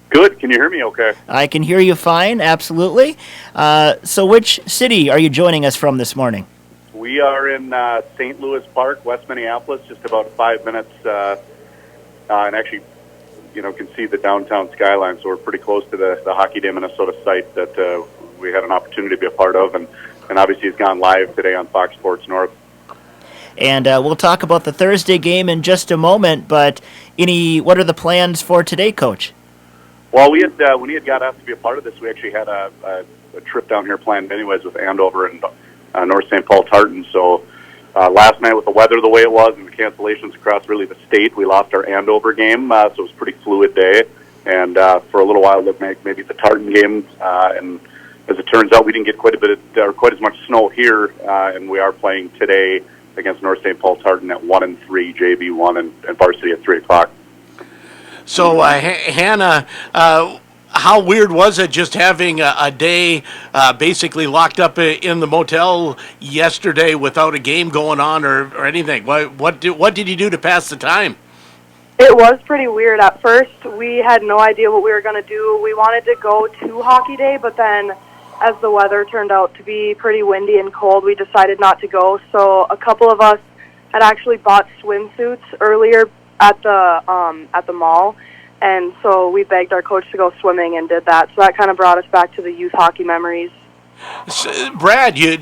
Good. Can you hear me okay? I can hear you fine, absolutely. So which city are you joining us from this morning? We are in St. Louis Park, West Minneapolis, just about 5 minutes, and actually, can see the downtown skyline, so we're pretty close to the Hockey Day Minnesota site that we had an opportunity to be a part of, and obviously it's gone live today on Fox Sports North. And we'll talk about the Thursday game in just a moment, but what are the plans for today, Coach? Well, when he had got asked to be a part of this, we actually had a trip down here planned anyways with Andover and North St. Paul Tartan. So last night with the weather the way it was and the cancellations across really the state, we lost our Andover game, so it was a pretty fluid day. And for a little while, it looked like maybe the Tartan game. And as it turns out, we didn't get quite as much snow here, and we are playing today against North St. Paul Tartan at 1-3, JV1, and varsity at 3 o'clock. So, Hannah, how weird was it just having a day basically locked up in the motel yesterday without a game going on or anything? What did you do to pass the time? It was pretty weird. At first, we had no idea what we were going to do. We wanted to go to Hockey Day, but then as the weather turned out to be pretty windy and cold, we decided not to go. So a couple of us had actually bought swimsuits earlier at the mall, and so we begged our coach to go swimming and did that. So that kind of brought us back to the youth hockey memories. So, Brad, you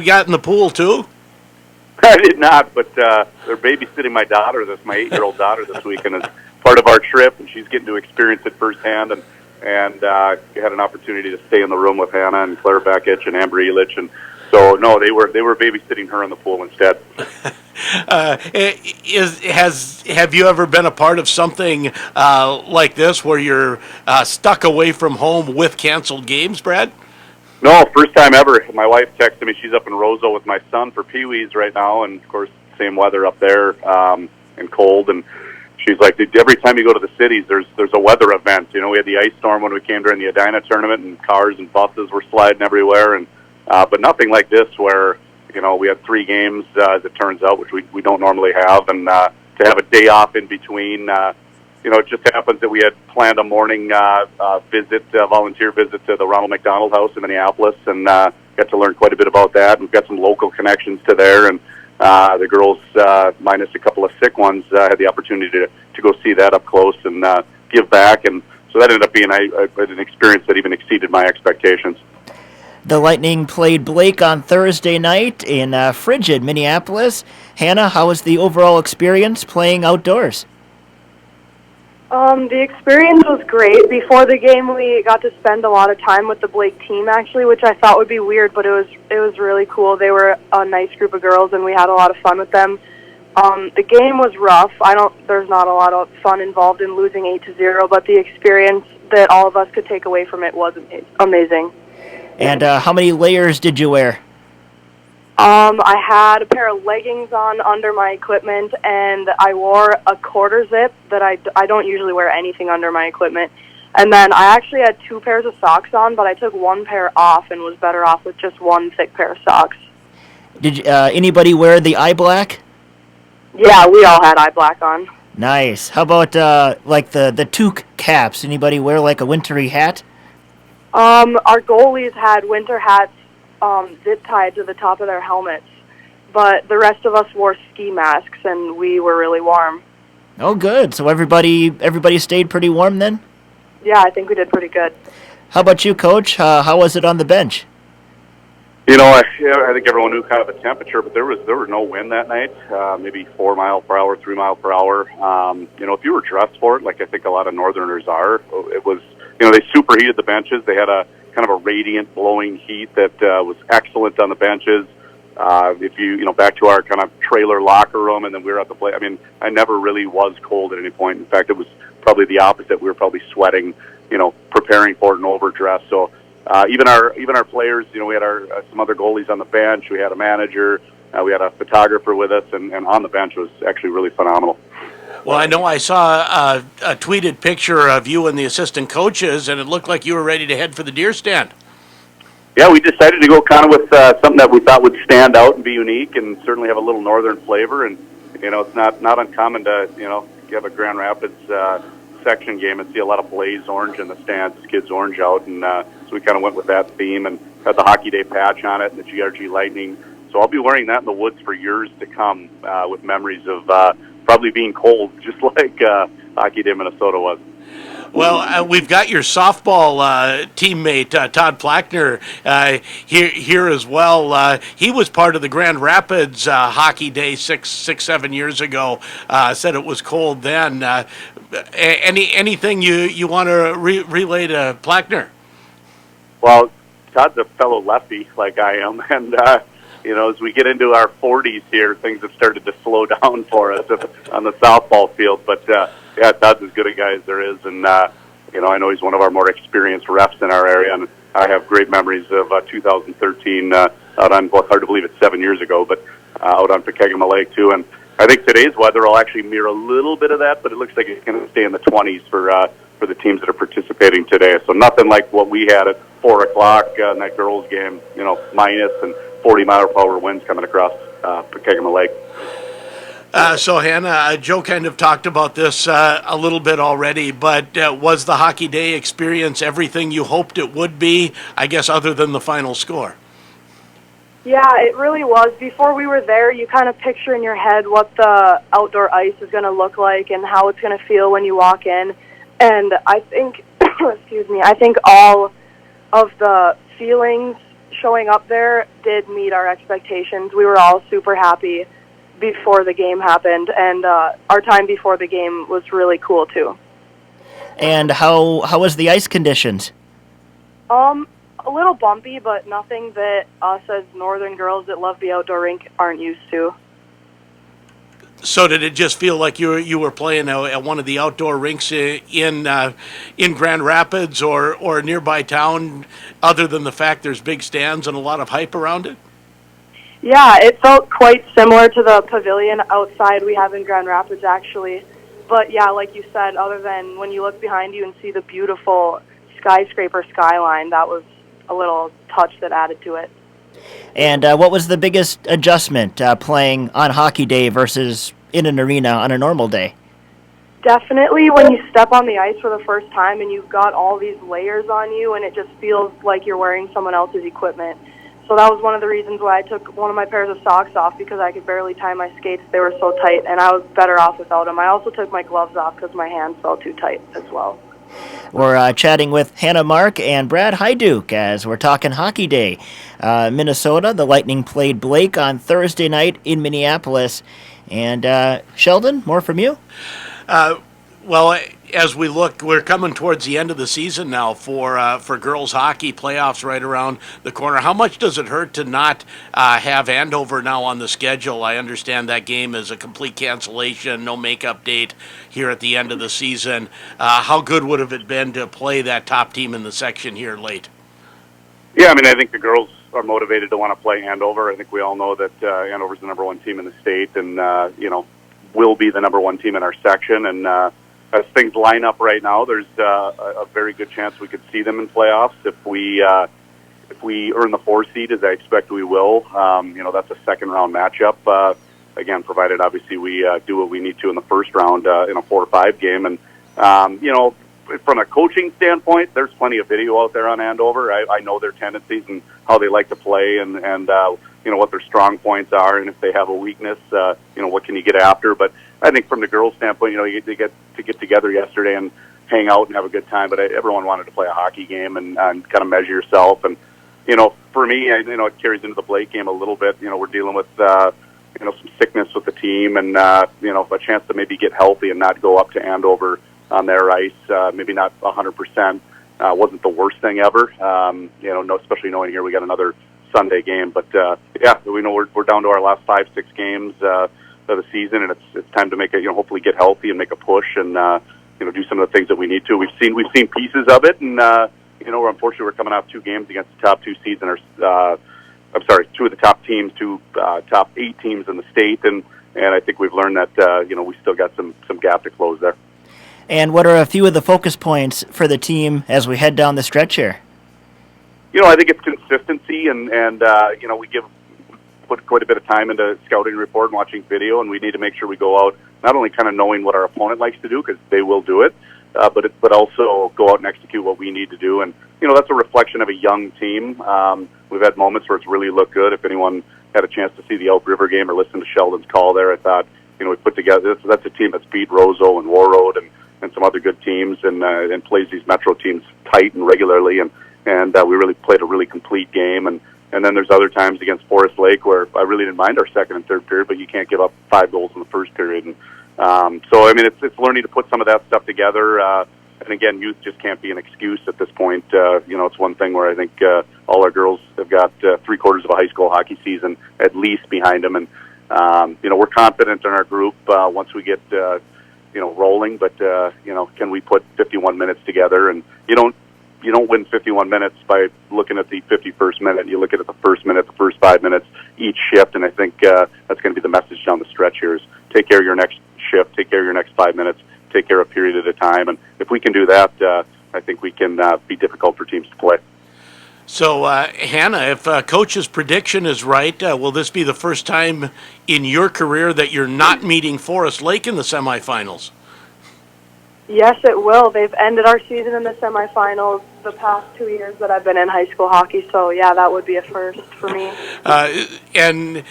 got in the pool too? I did not, but they're babysitting my 8-year-old daughter this weekend as part of our trip, and she's getting to experience it firsthand. And had an opportunity to stay in the room with Hannah and Claire Bekich and Amber Elich, and so no, they were babysitting her in the pool instead. Have you ever been a part of something like this where you're stuck away from home with canceled games, Brad? No, first time ever. My wife texted me. She's up in Roseau with my son for Pee Wee's right now, and of course, same weather up there and cold. And she's like, every time you go to the cities, there's a weather event. You know, we had the ice storm when we came during the Edina tournament, and cars and buses were sliding everywhere. And but nothing like this, where we had 3 games as it turns out, which we don't normally have, and to have a day off in between. It just happens that we had planned a morning volunteer visit to the Ronald McDonald House in Minneapolis, and got to learn quite a bit about that. We've got some local connections to there, and the girls, minus a couple of sick ones, had the opportunity to go see that up close and give back. And so that ended up being an experience that even exceeded my expectations. The Lightning played Blake on Thursday night in frigid Minneapolis. Hannah, how was the overall experience playing outdoors? The experience was great. Before the game, we got to spend a lot of time with the Blake team, actually, which I thought would be weird, but it was really cool. They were a nice group of girls, and we had a lot of fun with them. The game was rough. There's not a lot of fun involved in losing 8-0, but the experience that all of us could take away from it was amazing. And how many layers did you wear? I had a pair of leggings on under my equipment, and I wore a quarter zip that I don't usually wear anything under my equipment. And then I actually had 2 pairs of socks on, but I took 1 pair off and was better off with just 1 thick pair of socks. Did anybody wear the eye black? Yeah, we all had eye black on. Nice. How about like the toque caps? Anybody wear like a wintry hat? Our goalies had winter hats zip tied to the top of their helmets, but the rest of us wore ski masks, and we were really warm. Oh, good. So everybody stayed pretty warm then? Yeah, I think we did pretty good. How about you, Coach? How was it on the bench? I think everyone knew kind of the temperature, but there was no wind that night. Maybe 4 mile per hour, 3 mile per hour. If you were dressed for it, like I think a lot of Northerners are, it was. They superheated the benches. They had a kind of a radiant, blowing heat that was excellent on the benches. If you back to our kind of trailer locker room, and then we were at the play. I mean, I never really was cold at any point. In fact, it was probably the opposite. We were probably sweating, preparing for it and overdressed. So even our players, we had some other goalies on the bench. We had a manager. We had a photographer with us, and on the bench was actually really phenomenal. Well, I know I saw a tweeted picture of you and the assistant coaches, and it looked like you were ready to head for the deer stand. Yeah, we decided to go kind of with something that we thought would stand out and be unique, and certainly have a little northern flavor. And it's not uncommon to have a Grand Rapids section game and see a lot of blaze orange in the stands, kids orange out, and so we kind of went with that theme and had the Hockey Day patch on it and the GRG Lightning. So I'll be wearing that in the woods for years to come, with memories of probably being cold, just like Hockey Day Minnesota was. Well, we've got your softball teammate, Todd Plackner, here as well. He was part of the Grand Rapids Hockey Day 7 years ago. Said it was cold then. Anything you want to relay to Plackner? Well, Todd's a fellow lefty like I am, and as we get into our 40s here, things have started to slow down for us on the softball field. But yeah, Todd's as good a guy as there is, and I know he's one of our more experienced refs in our area, and I have great memories of 2013 out on, hard to believe it's 7 years ago, but out on Pekegama Lake too. And I think today's weather will actually mirror a little bit of that, but it looks like it's going to stay in the 20s for the teams that are participating today. So nothing like what we had at 4 o'clock in that girls' game, minus and 40-mile-per-hour winds coming across Pekegama Lake. So, Hannah, Joe kind of talked about this a little bit already, but was the Hockey Day experience everything you hoped it would be, I guess, other than the final score? Yeah, it really was. Before we were there, you kind of picture in your head what the outdoor ice is going to look like and how it's going to feel when you walk in. And I think, I think all of the feelings showing up there did meet our expectations. We were all super happy before the game happened, and our time before the game was really cool too. And how was the ice conditions? A little bumpy, but nothing that us as northern girls that love the outdoor rink aren't used to. So did it just feel like you were playing at one of the outdoor rinks in Grand Rapids or a nearby town, other than the fact there's big stands and a lot of hype around it? Yeah, it felt quite similar to the pavilion outside we have in Grand Rapids, actually. But yeah, like you said, other than when you look behind you and see the beautiful skyscraper skyline, that was a little touch that added to it. And what was the biggest adjustment playing on hockey day versus in an arena on a normal day? Definitely when you step on the ice for the first time and you've got all these layers on you and it just feels like you're wearing someone else's equipment. So that was one of the reasons why I took one of my pairs of socks off, because I could barely tie my skates. They were so tight, and I was better off without them. I also took my gloves off because my hands felt too tight as well. We're chatting with Hannah Mark and Brad Hyduke as we're talking Hockey Day. Minnesota, the Lightning played Blake on Thursday night in Minneapolis. And Sheldon, more from you? Well, as we look, we're coming towards the end of the season now for girls hockey. Playoffs right around the corner. How much does it hurt to not have Andover now on the schedule? I understand that game is a complete cancellation, no makeup date here at the end of the season. How good would have it been to play that top team in the section here late? Yeah, I mean, I think the girls are motivated to want to play Andover. I think we all know that Andover's the number one team in the state, and will be the number one team in our section. And as things line up right now, there's a very good chance we could see them in playoffs if we earn the 4 seed, as I expect we will. That's a second round matchup. Again, provided obviously we do what we need to in the first round in a 4 or 5 game. And from a coaching standpoint, there's plenty of video out there on Andover. I know their tendencies and how they like to play, and what their strong points are, and if they have a weakness, what can you get after. But I think from the girls' standpoint, you get together yesterday and hang out and have a good time. But everyone wanted to play a hockey game and kind of measure yourself. And for me, it carries into the Blake game a little bit. We're dealing with some sickness with the team, and a chance to maybe get healthy and not go up to Andover on their ice. Maybe not 100%. Wasn't the worst thing ever. Especially knowing here we got another Sunday game. But we know we're down to our last 5-6 games of the season, and it's time to make it. Hopefully get healthy and make a push, and do some of the things that we need to. We've seen pieces of it, and unfortunately we're coming off 2 games against the top 2 seeds in our. 2 of the top teams, 2 top 8 teams in the state, and I think we've learned that we still got some gap to close there. And what are a few of the focus points for the team as we head down the stretch here? I think it's consistency, and we put quite a bit of time into scouting report and watching video, and we need to make sure we go out not only kind of knowing what our opponent likes to do, because they will do it, but also go out and execute what we need to do. And that's a reflection of a young team. We've had moments where it's really looked good. If anyone had a chance to see the Elk River game or listen to Sheldon's call there, I thought we put together. That's a team that's beat Roseau and Warroad and some other good teams, and plays these Metro teams tight and regularly, and we really played a really complete game. And then there's other times against Forest Lake where I really didn't mind our second and third period, but you can't give up 5 goals in the first period. And it's learning to put some of that stuff together. And again, youth just can't be an excuse at this point. It's one thing where I think all our girls have got 3/4 of a high school hockey season at least behind them, and we're confident in our group once we get rolling. But can we put 51 minutes together? And you don't win 51 minutes by looking at the 51st minute. You look at the first minute, the first 5 minutes, each shift, and I think that's going to be the message down the stretch here: is take care of your next shift, take care of your next 5 minutes, take care of a period at a time. And if we can do that, I think we can be difficult for teams to play. So, Hannah, if Coach's prediction is right, will this be the first time in your career that you're not meeting Forest Lake in the semifinals? Yes, it will. They've ended our season in the semifinals the past 2 years that I've been in high school hockey, so yeah, that would be a first for me. And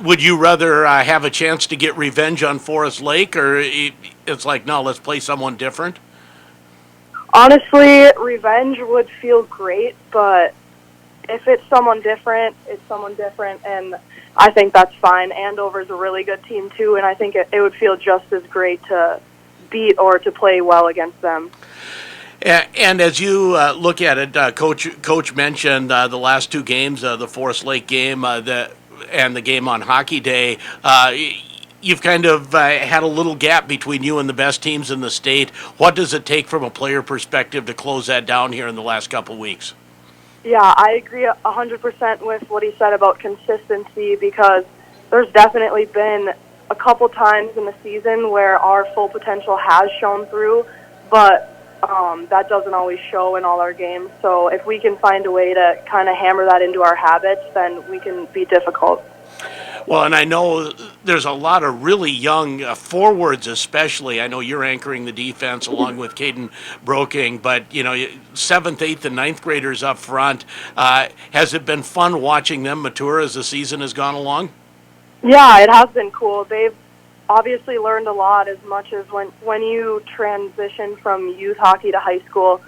would you rather have a chance to get revenge on Forest Lake, or it's like, no, let's play someone different? Honestly, revenge would feel great, but if it's someone different, it's someone different, and I think that's fine. Andover's a really good team, too, and I think it would feel just as great to beat or to play well against them. And as you look at it, Coach mentioned the last 2 games, the Forest Lake game and the game on Hockey Day. you've kind of had a little gap between you and the best teams in the state. What does it take from a player perspective to close that down here in the last couple of weeks? Yeah, I agree 100% with what he said about consistency, because there's definitely been a couple times in the season where our full potential has shown through, but that doesn't always show in all our games. So if we can find a way to kind of hammer that into our habits, then we can be difficult. Well, and I know there's a lot of really young forwards, especially. I know you're anchoring the defense along with Caden Broking, but, 7th, 8th, and 9th graders up front. Has it been fun watching them mature as the season has gone along? Yeah, it has been cool. They've obviously learned a lot, as much as when you transition from youth hockey to high school,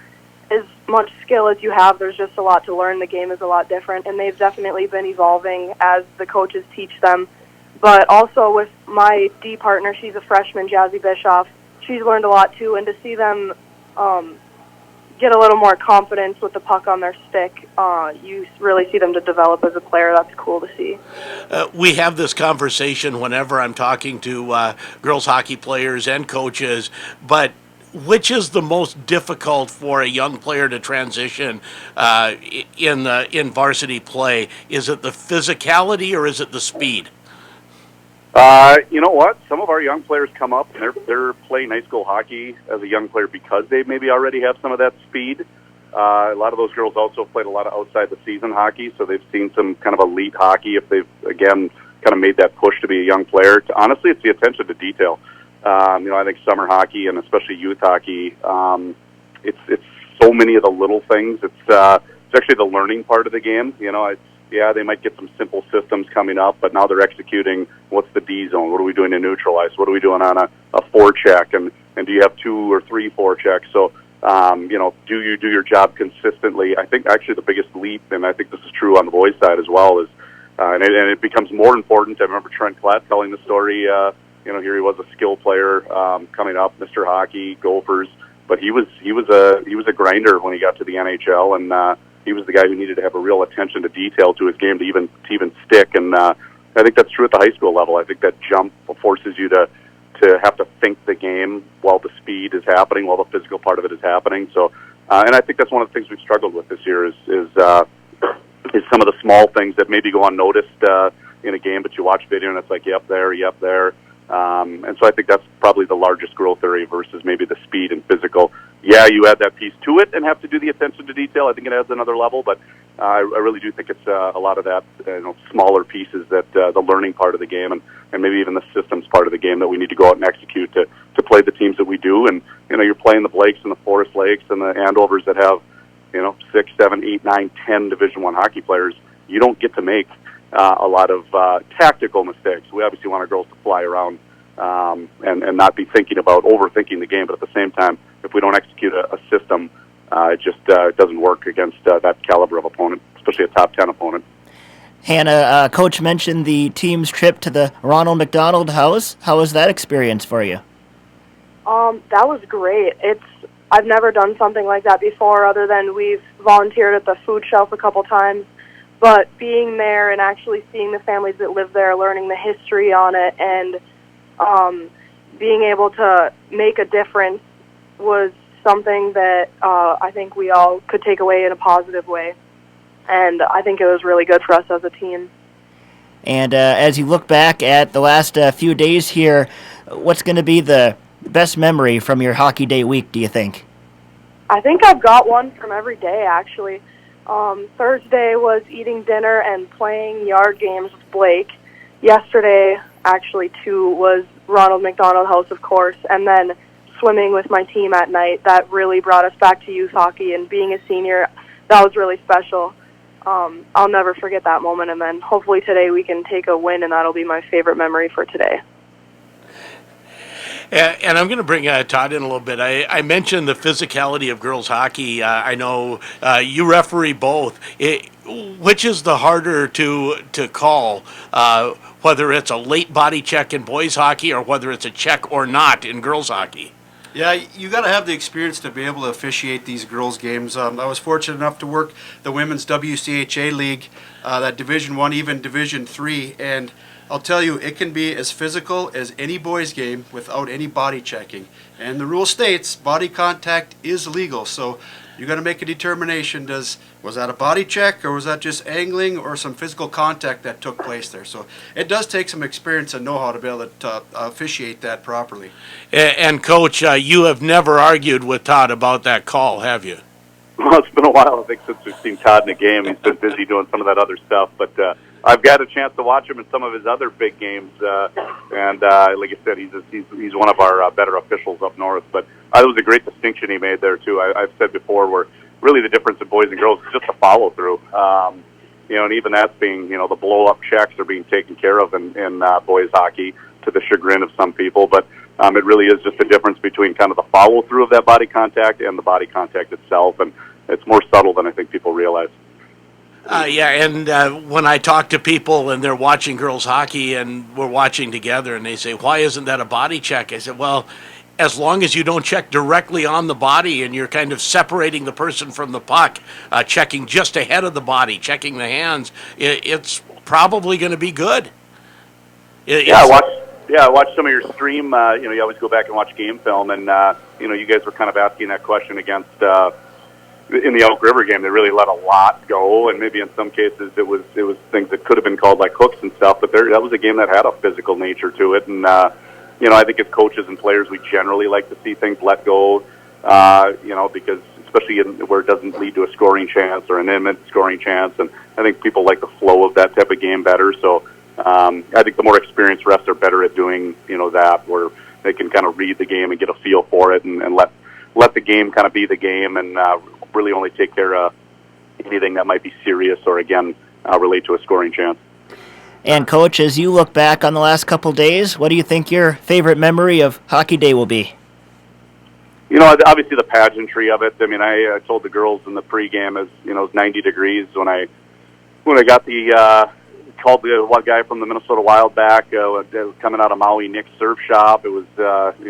as much skill as you have, there's just a lot to learn. The game is a lot different, and they've definitely been evolving as the coaches teach them. But also with my D partner, she's a freshman, Jazzy Bischoff, she's learned a lot too, and to see them get a little more confidence with the puck on their stick, you really see them to develop as a player. That's cool to see. We have this conversation whenever I'm talking to girls hockey players and coaches, but which is the most difficult for a young player to transition in varsity play? Is it the physicality or is it the speed? You know what? Some of our young players come up and they're playing high school hockey as a young player because they maybe already have some of that speed. A lot of those girls also played a lot of outside the season hockey, so they've seen some kind of elite hockey if they've, again, kind of made that push to be a young player. Honestly, it's the attention to detail. I think summer hockey and especially youth hockey, it's so many of the little things. It's actually the learning part of the game. They might get some simple systems coming up, but now they're executing what's the D zone, what are we doing to neutralize, what are we doing on a forecheck, and do you have 2 or 3 forechecks? So, do you do your job consistently? I think actually the biggest leap, and I think this is true on the boys' side as well, is and it becomes more important. I remember Trent Klatt telling the story. Here he was, a skill player coming up, Mr. Hockey, Gophers, but he was a grinder when he got to the NHL, and he was the guy who needed to have a real attention to detail to his game to even stick. And I think that's true at the high school level. I think that jump forces you to have to think the game while the speed is happening, while the physical part of it is happening. So, and I think that's one of the things we've struggled with this year is some of the small things that maybe go unnoticed in a game, but you watch video and it's like, yep, there. And so I think that's probably the largest growth area versus maybe the speed and physical. Yeah, you add that piece to it and have to do the attention to detail. I think it adds another level, but I really do think it's a lot of that smaller pieces that the learning part of the game and maybe even the systems part of the game that we need to go out and execute to play the teams that we do. And you're playing the Blakes and the Forest Lakes and the Andovers that have 6, 7, 8, 9, 10 Division I hockey players. You don't get to make a lot of tactical mistakes. We obviously want our girls to fly around and not be thinking about overthinking the game, but at the same time, if we don't execute a system, it just doesn't work against that caliber of opponent, especially a top 10 opponent. Hannah, Coach mentioned the team's trip to the Ronald McDonald House. How was that experience for you? That was great. I've never done something like that before, other than we've volunteered at the food shelf a couple times. But being there and actually seeing the families that live there, learning the history on it, and being able to make a difference was something that I think we all could take away in a positive way. And I think it was really good for us as a team. And as you look back at the last few days here, what's going to be the best memory from your Hockey Day week, do you think? I think I've got one from every day, actually. Thursday was eating dinner and playing yard games with Blake. Yesterday, actually, too, was Ronald McDonald House, of course, and then swimming with my team at night. That really brought us back to youth hockey, and being a senior, that was really special. I'll never forget that moment, and then hopefully today we can take a win, and that'll be my favorite memory for today. And I'm going to bring Todd in a little bit. I mentioned the physicality of girls hockey. I know you referee both. Which is the harder to call, whether it's a late body check in boys hockey or whether it's a check or not in girls hockey? Yeah, you got to have the experience to be able to officiate these girls' games. I was fortunate enough to work the women's WCHA league, that Division I, even Division III, and I'll tell you, it can be as physical as any boys game without any body checking. And the rule states body contact is legal, so you got to make a determination. Was that a body check, or was that just angling or some physical contact that took place there? So it does take some experience and know-how to be able to officiate that properly. And Coach, you have never argued with Todd about that call, have you? Well, it's been a while, I think, since we've seen Todd in a game. He's been busy doing some of that other stuff, but I've got a chance to watch him in some of his other big games, and like I said, he's one of our better officials up north. But it was a great distinction he made there too. I've said before, where really the difference in boys and girls is just the follow through. And even that's being, the blow up checks are being taken care of in boys hockey, to the chagrin of some people, but. It really is just the difference between kind of the follow-through of that body contact and the body contact itself, and it's more subtle than I think people realize. And when I talk to people and they're watching girls hockey and we're watching together and they say, why isn't that a body check? I said, well, as long as you don't check directly on the body and you're kind of separating the person from the puck, checking just ahead of the body, checking the hands, it's probably going to be good. I watched some of your stream. You always go back and watch game film, and you guys were kind of asking that question against in the Elk River game. They really let a lot go, and maybe in some cases it was things that could have been called like hooks and stuff. But that was a game that had a physical nature to it, and I think as coaches and players, we generally like to see things let go. Because especially where it doesn't lead to a scoring chance or an imminent scoring chance, and I think people like the flow of that type of game better. So. I think the more experienced refs are better at doing, that, where they can kind of read the game and get a feel for it, and let the game kind of be the game, and really only take care of anything that might be serious or, again, relate to a scoring chance. And, Coach, as you look back on the last couple days, what do you think your favorite memory of Hockey Day will be? Obviously the pageantry of it. I mean, I told the girls in the pregame, it was 90 degrees when I got called the one guy from the Minnesota Wild back, coming out of Maui, Nick's Surf Shop. It was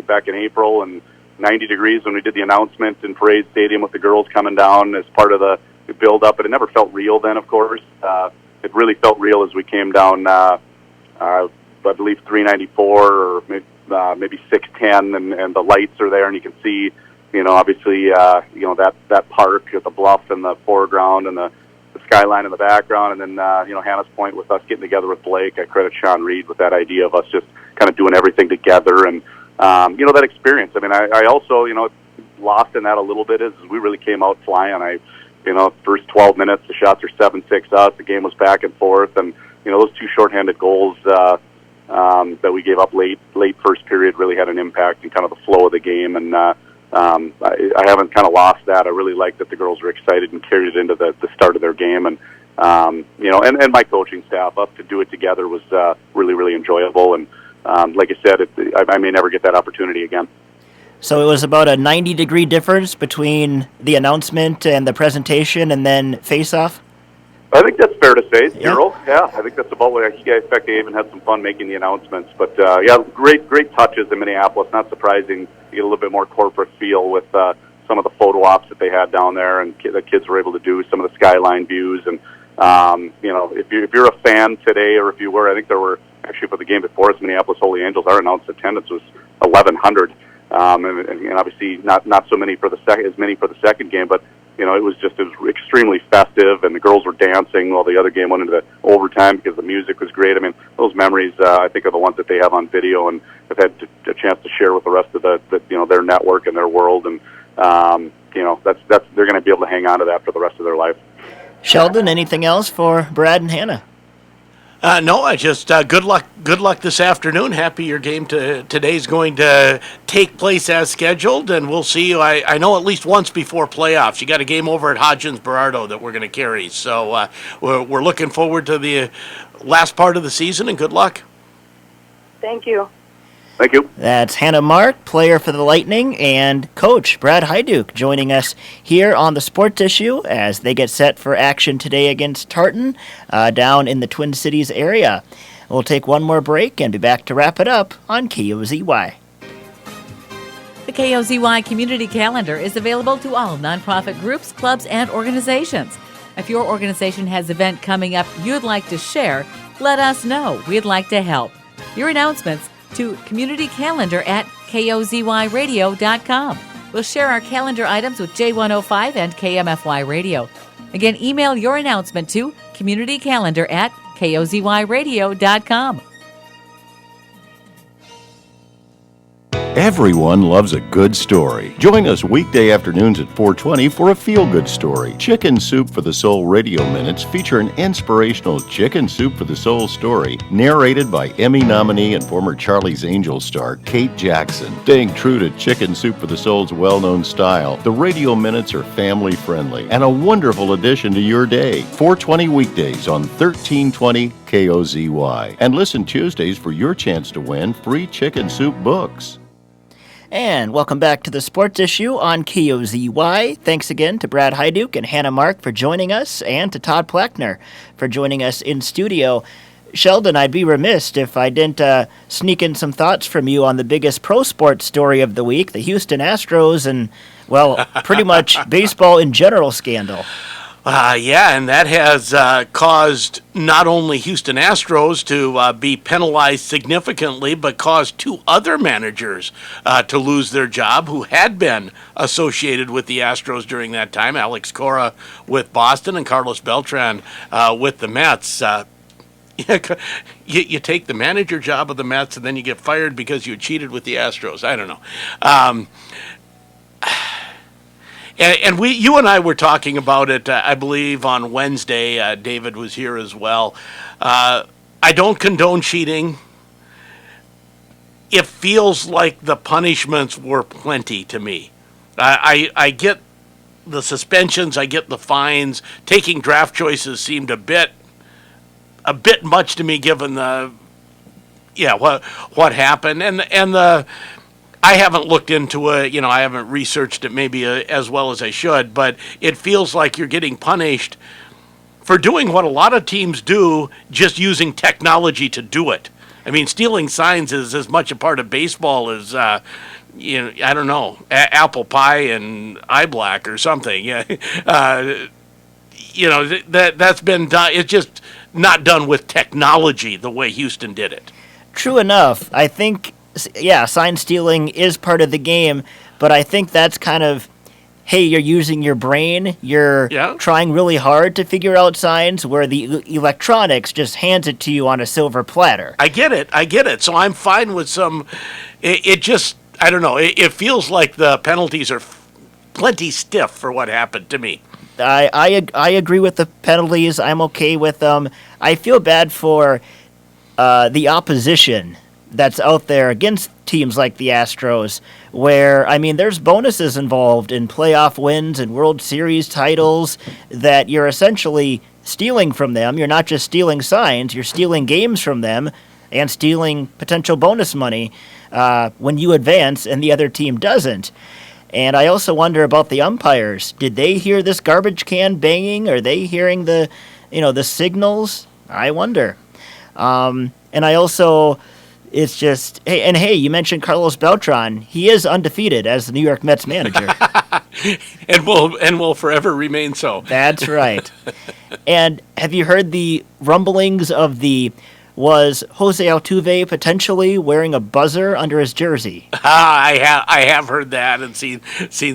back in April, and 90 degrees when we did the announcement in Parade Stadium with the girls coming down as part of the build-up. But it never felt real then, of course. It really felt real as we came down, I believe, 394 or maybe 610, and the lights are there, and you can see, obviously, that park at the bluff in the foreground and the skyline in the background, and then Hannah's point with us getting together with Blake. I credit Sean Reed with that idea of us just kind of doing everything together, and that experience. I mean, I also lost in that a little bit is we really came out flying. First 12 minutes the shots are 7-6 us. The game was back and forth, and those two shorthanded goals that we gave up late first period really had an impact in kind of the flow of the game, and I haven't kind of lost that. I really like that the girls were excited and carried it into the start of their game, and and my coaching staff up to do it together was really, really enjoyable. And like I said, I may never get that opportunity again. So it was about a 90-degree difference between the announcement and the presentation, and then face-off. I think that's fair to say, Daryl. Yeah, I think that's about what you guys. In fact, they even had some fun making the announcements. But great touches in Minneapolis. Not surprising to get a little bit more corporate feel with some of the photo ops that they had down there, and the kids were able to do some of the skyline views. And if you're a fan today, or if you were, I think there were actually for the game before us, Minneapolis Holy Angels. Our announced attendance was 1,100, and obviously not so many for the second game, but. It was extremely festive, and the girls were dancing while the other game went into overtime because the music was great. I mean, those memories, I think, are the ones that they have on video, and have had a chance to share with the rest of their network and their world, and that's they're going to be able to hang on to that for the rest of their life. Sheldon, anything else for Brad and Hannah? No, I just good luck this afternoon. Happy your game today's going to take place as scheduled, and we'll see you. I know at least once before playoffs. You got a game over at Hodgins Berardo that we're going to carry, so we're looking forward to the last part of the season, and good luck. Thank you. Thank you. That's Hannah Mark, player for the Lightning, and Coach Brad Hyduk joining us here on the Sports Issue as they get set for action today against Tartan down in the Twin Cities area. We'll take one more break and be back to wrap it up on KOZY. The KOZY Community Calendar is available to all nonprofit groups, clubs, and organizations. If your organization has an event coming up you'd like to share, let us know. We'd like to help. Your announcements to community calendar at kozyradio.com. We'll share our calendar items with J105 and KMFY Radio. Again, email your announcement to communitycalendar at kozyradio.com. Everyone loves a good story. Join us weekday afternoons at 4:20 for a feel-good story. Chicken Soup for the Soul Radio Minutes feature an inspirational Chicken Soup for the Soul story narrated by Emmy nominee and former Charlie's Angels star Kate Jackson. Staying true to Chicken Soup for the Soul's well-known style, the Radio Minutes are family-friendly and a wonderful addition to your day. 4:20 weekdays on 1320 KOZY. And listen Tuesdays for your chance to win free Chicken Soup books. And welcome back to the Sports Issue on KOZY. Thanks again to Brad Hyduke and Hannah Mark for joining us, and to Todd Pleckner for joining us in studio. Sheldon, I'd be remiss if I didn't sneak in some thoughts from you on the biggest pro sports story of the week, the Houston Astros and, well, pretty much baseball in general scandal. Yeah, and that has caused not only Houston Astros to be penalized significantly, but caused two other managers to lose their job who had been associated with the Astros during that time. Alex Cora with Boston and Carlos Beltran with the Mets. You take the manager job of the Mets and then you get fired because you cheated with the Astros. I don't know. And you and I were talking about it, I believe, on Wednesday. David was here as well. I don't condone cheating. It feels like the punishments were plenty to me. I get the suspensions, I get the fines. Taking draft choices seemed a bit much to me, given the what happened and the. I haven't looked into it, I haven't researched it maybe as well as I should, but it feels like you're getting punished for doing what a lot of teams do, just using technology to do it. I mean, stealing signs is as much a part of baseball as, I don't know, apple pie and eye black or something. Yeah, that's been done. It's just not done with technology the way Houston did it. True enough. I think... Yeah, sign stealing is part of the game, but I think that's kind of, hey, you're using your brain, you're trying really hard to figure out signs, where the electronics just hands it to you on a silver platter. I get it. So I'm fine with some, it just, I don't know, it feels like the penalties are plenty stiff for what happened to me. I agree with the penalties. I'm okay with them. I feel bad for the opposition that's out there against teams like the Astros, where, I mean, there's bonuses involved in playoff wins and World Series titles that you're essentially stealing from them. You're not just stealing signs, you're stealing games from them and stealing potential bonus money when you advance and the other team doesn't. And I also wonder about the umpires. Did they hear this garbage can banging? Are they hearing the signals? I wonder. And I also... It's just, hey, you mentioned Carlos Beltran. He is undefeated as the New York Mets manager. and will forever remain so. That's right. And have you heard the rumblings of was Jose Altuve potentially wearing a buzzer under his jersey? I have heard that and seen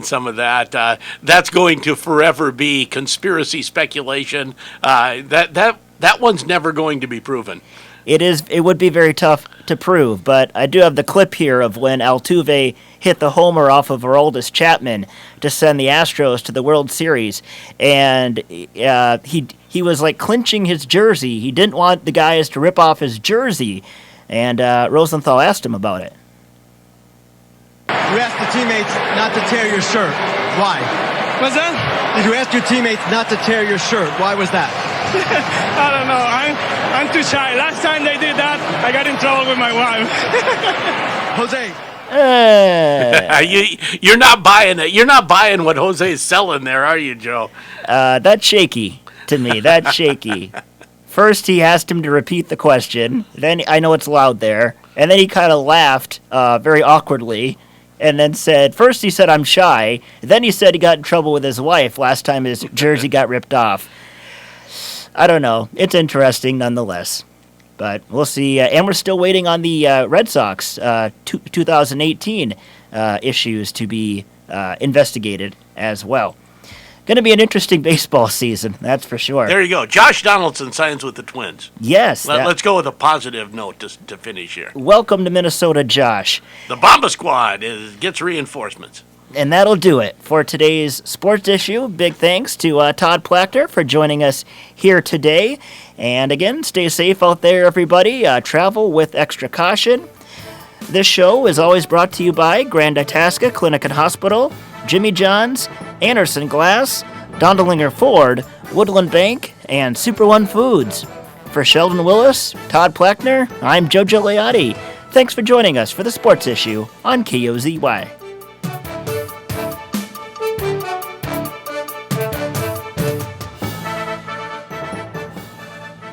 some of that. That's going to forever be conspiracy speculation. That one's never going to be proven. It would be very tough to prove, but I do have the clip here of when Altuve hit the homer off of Aroldis Chapman to send the Astros to the World Series, and he was like clinching his jersey. He didn't want the guys to rip off his jersey, and Rosenthal asked him about it. You asked the teammates not to tear your shirt. Why? What's that? Did you ask your teammates not to tear your shirt? Why was that? I don't know. I'm too shy. Last time they did that, I got in trouble with my wife. Jose. You're not buying it. You're not buying what Jose's selling there, are you, Joe? That's shaky to me. That's shaky. First, he asked him to repeat the question. Then, I know it's loud there. And then he kind of laughed very awkwardly. And then first he said, I'm shy. Then he said he got in trouble with his wife last time his jersey got ripped off. I don't know. It's interesting nonetheless. But we'll see. And we're still waiting on the Red Sox 2018 issues to be investigated as well. Going to be an interesting baseball season, that's for sure. There you go. Josh Donaldson signs with the Twins. Yes. Let's go with a positive note to finish here. Welcome to Minnesota, Josh. The Bomba Squad gets reinforcements. And that'll do it for today's sports issue. Big thanks to Todd Plackner for joining us here today. And again, stay safe out there, everybody. Travel with extra caution. This show is always brought to you by Grand Itasca Clinic and Hospital, Jimmy John's, Anderson Glass, Dondelinger Ford, Woodland Bank, and Super One Foods. For Sheldon Willis, Todd Plackner, I'm Jojo Leotti. Thanks for joining us for the sports issue on KOZY.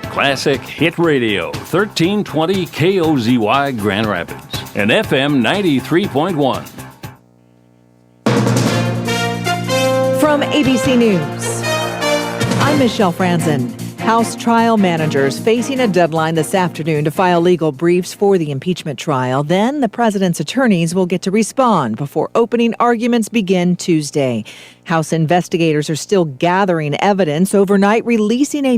Classic Hit Radio, 1320 KOZY Grand Rapids, and FM 93.1. From ABC News, I'm Michelle Franzen. House trial managers facing a deadline this afternoon to file legal briefs for the impeachment trial. Then the president's attorneys will get to respond before opening arguments begin Tuesday. House investigators are still gathering evidence overnight, releasing a